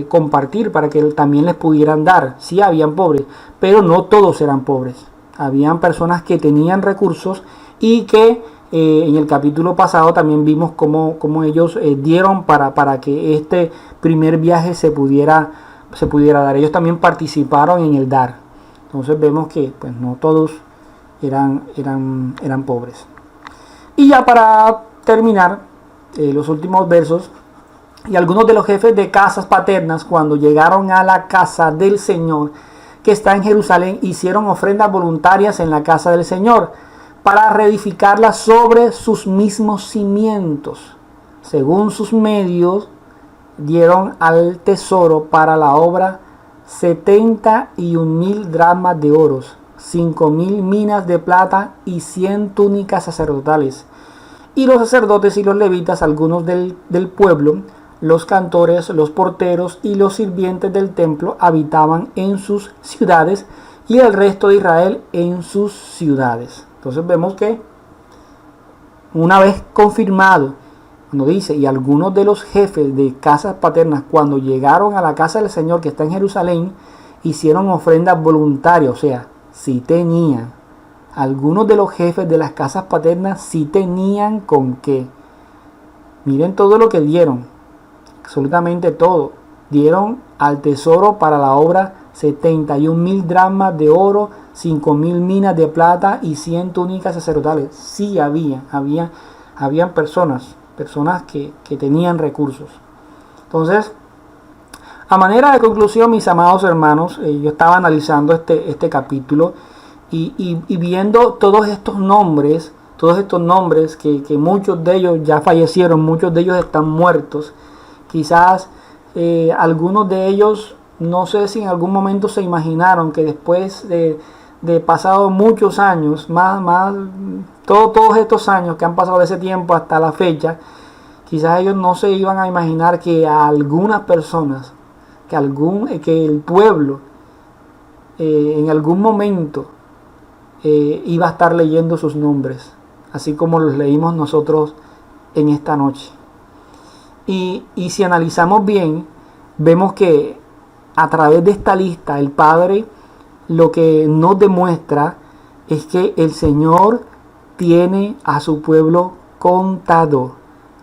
S1: compartir, para que también les pudieran dar. Sí habían pobres, pero no todos eran pobres. Habían personas que tenían recursos y que en el capítulo pasado también vimos cómo ellos dieron para que este primer viaje se pudiera dar. Ellos también participaron en el dar. Entonces vemos que pues no todos eran pobres. Y ya para terminar, los últimos versos: y algunos de los jefes de casas paternas, cuando llegaron a la casa del Señor que está en Jerusalén, hicieron ofrendas voluntarias en la casa del Señor para reedificarla sobre sus mismos cimientos. Según sus medios, dieron al tesoro para la obra 71.000 dracmas de oro, 5.000 minas de plata y 100 túnicas sacerdotales. Y los sacerdotes y los levitas, algunos del pueblo, los cantores, los porteros y los sirvientes del templo, habitaban en sus ciudades, y el resto de Israel en sus ciudades. Entonces vemos que una vez confirmado, cuando dice: y algunos de los jefes de casas paternas, cuando llegaron a la casa del Señor que está en Jerusalén, hicieron ofrendas voluntarias, o sea, sí tenían. Algunos de los jefes de las casas paternas sí tenían con qué. Miren todo lo que dieron, absolutamente todo. Dieron al tesoro para la obra 71.000 dracmas de oro, 5.000 minas de plata y 100 túnicas sacerdotales. Sí habían personas que tenían recursos. Entonces, a manera de conclusión, mis amados hermanos, yo estaba analizando este capítulo y viendo todos estos nombres que muchos de ellos ya fallecieron, muchos de ellos están muertos. Quizás algunos de ellos, no sé si en algún momento se imaginaron que después de pasado muchos años, todos estos años que han pasado de ese tiempo hasta la fecha, quizás ellos no se iban a imaginar que a algunas personas, que el pueblo en algún momento iba a estar leyendo sus nombres, así como los leímos nosotros en esta noche. Y si analizamos bien, vemos que a través de esta lista el Padre lo que nos demuestra es que el Señor tiene a su pueblo contado,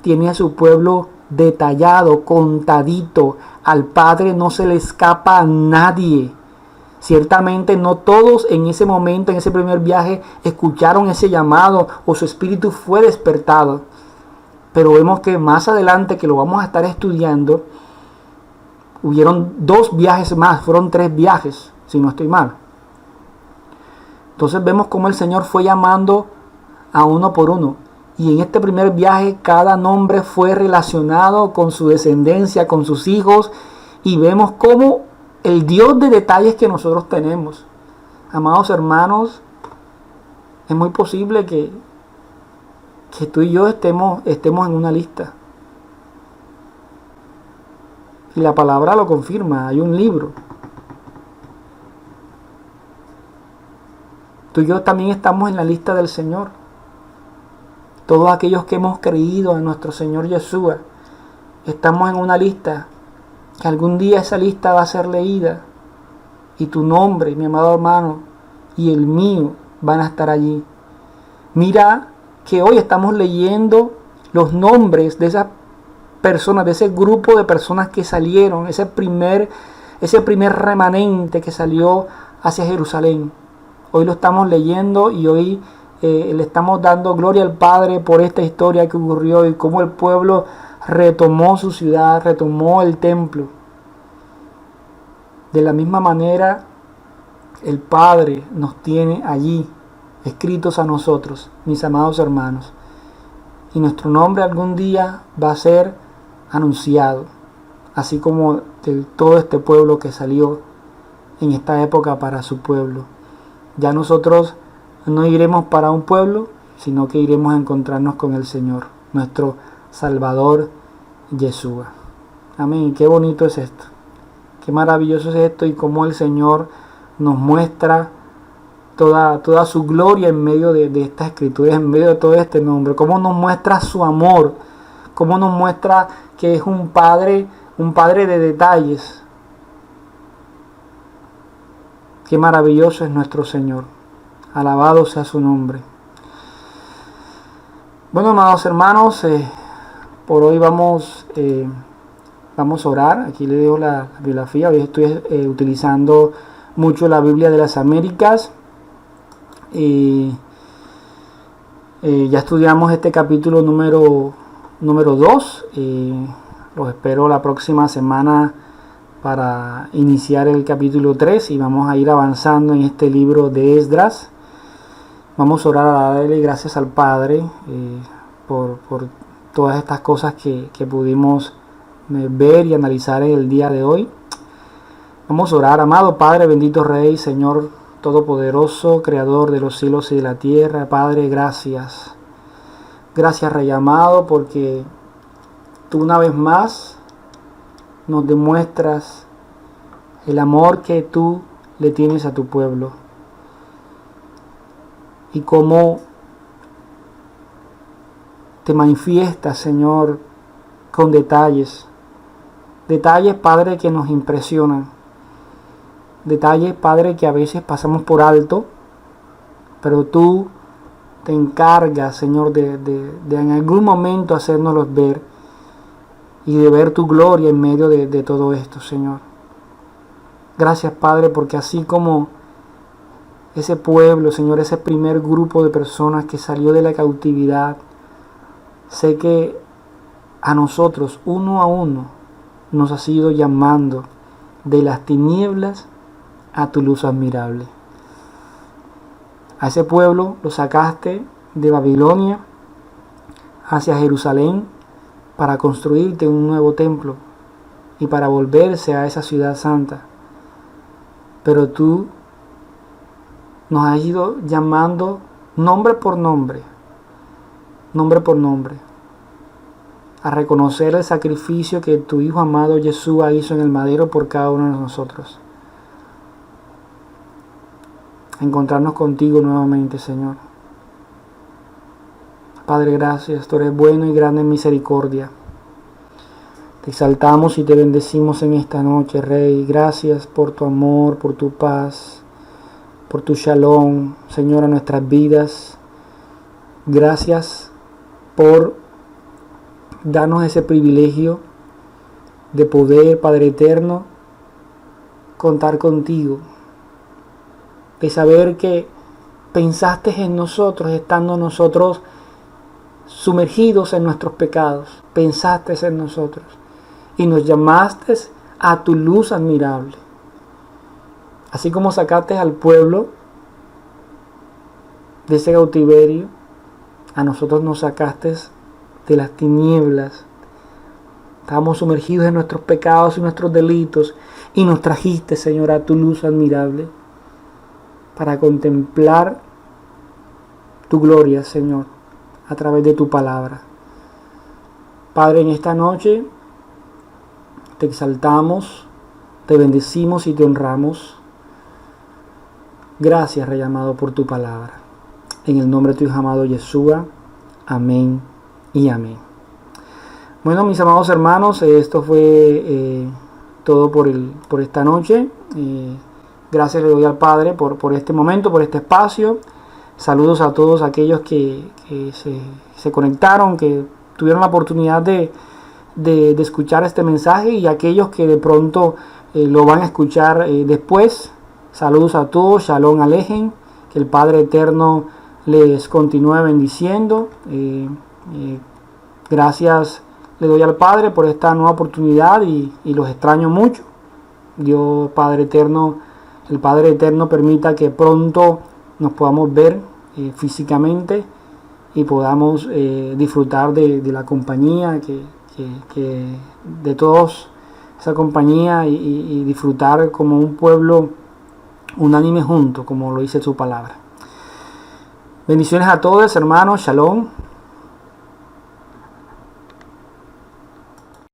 S1: tiene a su pueblo detallado, contadito. Al Padre no se le escapa a nadie. Ciertamente no todos en ese momento, en ese primer viaje, escucharon ese llamado o su espíritu fue despertado. Pero vemos que más adelante, que lo vamos a estar estudiando, hubieron 2 viajes más, fueron 3 viajes, si no estoy mal. Entonces vemos cómo el Señor fue llamando a uno por uno. Y en este primer viaje cada nombre fue relacionado con su descendencia, con sus hijos. Y vemos cómo el Dios de detalles que nosotros tenemos. Amados hermanos, es muy posible que tú y yo estemos en una lista. Y la palabra lo confirma, hay un libro. Tú y yo también estamos en la lista del Señor. Todos aquellos que hemos creído en nuestro Señor Yeshua, estamos en una lista, que algún día esa lista va a ser leída. Y tu nombre, mi amado hermano, y el mío van a estar allí. Mira que hoy estamos leyendo los nombres de esas personas, de ese grupo de personas que salieron, ese primer remanente que salió hacia Jerusalén. Hoy lo estamos leyendo y hoy le estamos dando gloria al Padre por esta historia que ocurrió y cómo el pueblo retomó su ciudad, retomó el templo. De la misma manera, el Padre nos tiene allí, escritos a nosotros, mis amados hermanos. Y nuestro nombre algún día va a ser anunciado, así como de todo este pueblo que salió en esta época para su pueblo. Ya nosotros no iremos para un pueblo, sino que iremos a encontrarnos con el Señor, nuestro Salvador Yeshua. Amén. Qué bonito es esto. Qué maravilloso es esto y cómo el Señor nos muestra toda su gloria en medio de estas escrituras, en medio de todo este nombre. Cómo nos muestra su amor, cómo nos muestra que es un padre de detalles. Qué maravilloso es nuestro Señor. Alabado sea su nombre. Bueno, amados hermanos, por hoy vamos a orar. Aquí le dejo la bibliografía. Hoy estoy utilizando mucho la Biblia de las Américas. Ya estudiamos este capítulo número 2. Los espero la próxima semana para iniciar el capítulo 3 y vamos a ir avanzando en este libro de Esdras. Vamos a orar, a darle gracias al Padre por todas estas cosas que pudimos ver y analizar en el día de hoy. Vamos a orar. Amado Padre, bendito Rey, Señor Todopoderoso, Creador de los cielos y de la tierra. Padre, gracias. Gracias, Rey amado, porque tú una vez más nos demuestras el amor que tú le tienes a tu pueblo. Y cómo te manifiestas, Señor, con detalles. Detalles, Padre, que nos impresionan. detalles, Padre, que a veces pasamos por alto, pero tú te encargas, Señor, de en algún momento hacérnoslos ver y de ver tu gloria en medio de todo esto, Señor. Gracias, Padre, porque así como ese pueblo, Señor, ese primer grupo de personas que salió de la cautividad, sé que a nosotros, uno a uno, nos has ido llamando de las tinieblas a tu luz admirable. A ese pueblo lo sacaste de Babilonia hacia Jerusalén para construirte un nuevo templo y para volverse a esa ciudad santa. Pero tú nos has ido llamando nombre por nombre, a reconocer el sacrificio que tu Hijo amado Yeshua hizo en el madero por cada uno de nosotros. A encontrarnos contigo nuevamente, Señor. Padre, gracias, tú eres bueno y grande en misericordia. Te exaltamos y te bendecimos en esta noche, Rey. Gracias por tu amor, por tu paz, por tu shalom, Señor, a nuestras vidas. Gracias por darnos ese privilegio de poder, Padre eterno, contar contigo. De saber que pensaste en nosotros, estando nosotros sumergidos en nuestros pecados. Pensaste en nosotros y nos llamaste a tu luz admirable. Así como sacaste al pueblo de ese cautiverio, a nosotros nos sacaste de las tinieblas. Estábamos sumergidos en nuestros pecados y nuestros delitos y nos trajiste, Señor, a tu luz admirable para contemplar tu gloria, Señor, a través de tu palabra. Padre, en esta noche te exaltamos, te bendecimos y te honramos. Gracias, Rey amado, por tu palabra. En el nombre de tu Hijo amado Yeshua. Amén y amén. Bueno, mis amados hermanos, esto fue todo por esta noche. Gracias le doy al Padre por este momento, por este espacio. Saludos a todos aquellos que se conectaron, que tuvieron la oportunidad de escuchar este mensaje, y aquellos que de pronto lo van a escuchar después. Saludos a todos, Shalom Alejen, que el Padre Eterno les continúe bendiciendo. Gracias le doy al Padre por esta nueva oportunidad y los extraño mucho. Dios Padre Eterno, el Padre Eterno permita que pronto nos podamos ver físicamente y podamos disfrutar de la compañía, de todos, esa compañía, y disfrutar como un pueblo unánime junto, como lo dice su palabra. Bendiciones a todos, hermanos. Shalom.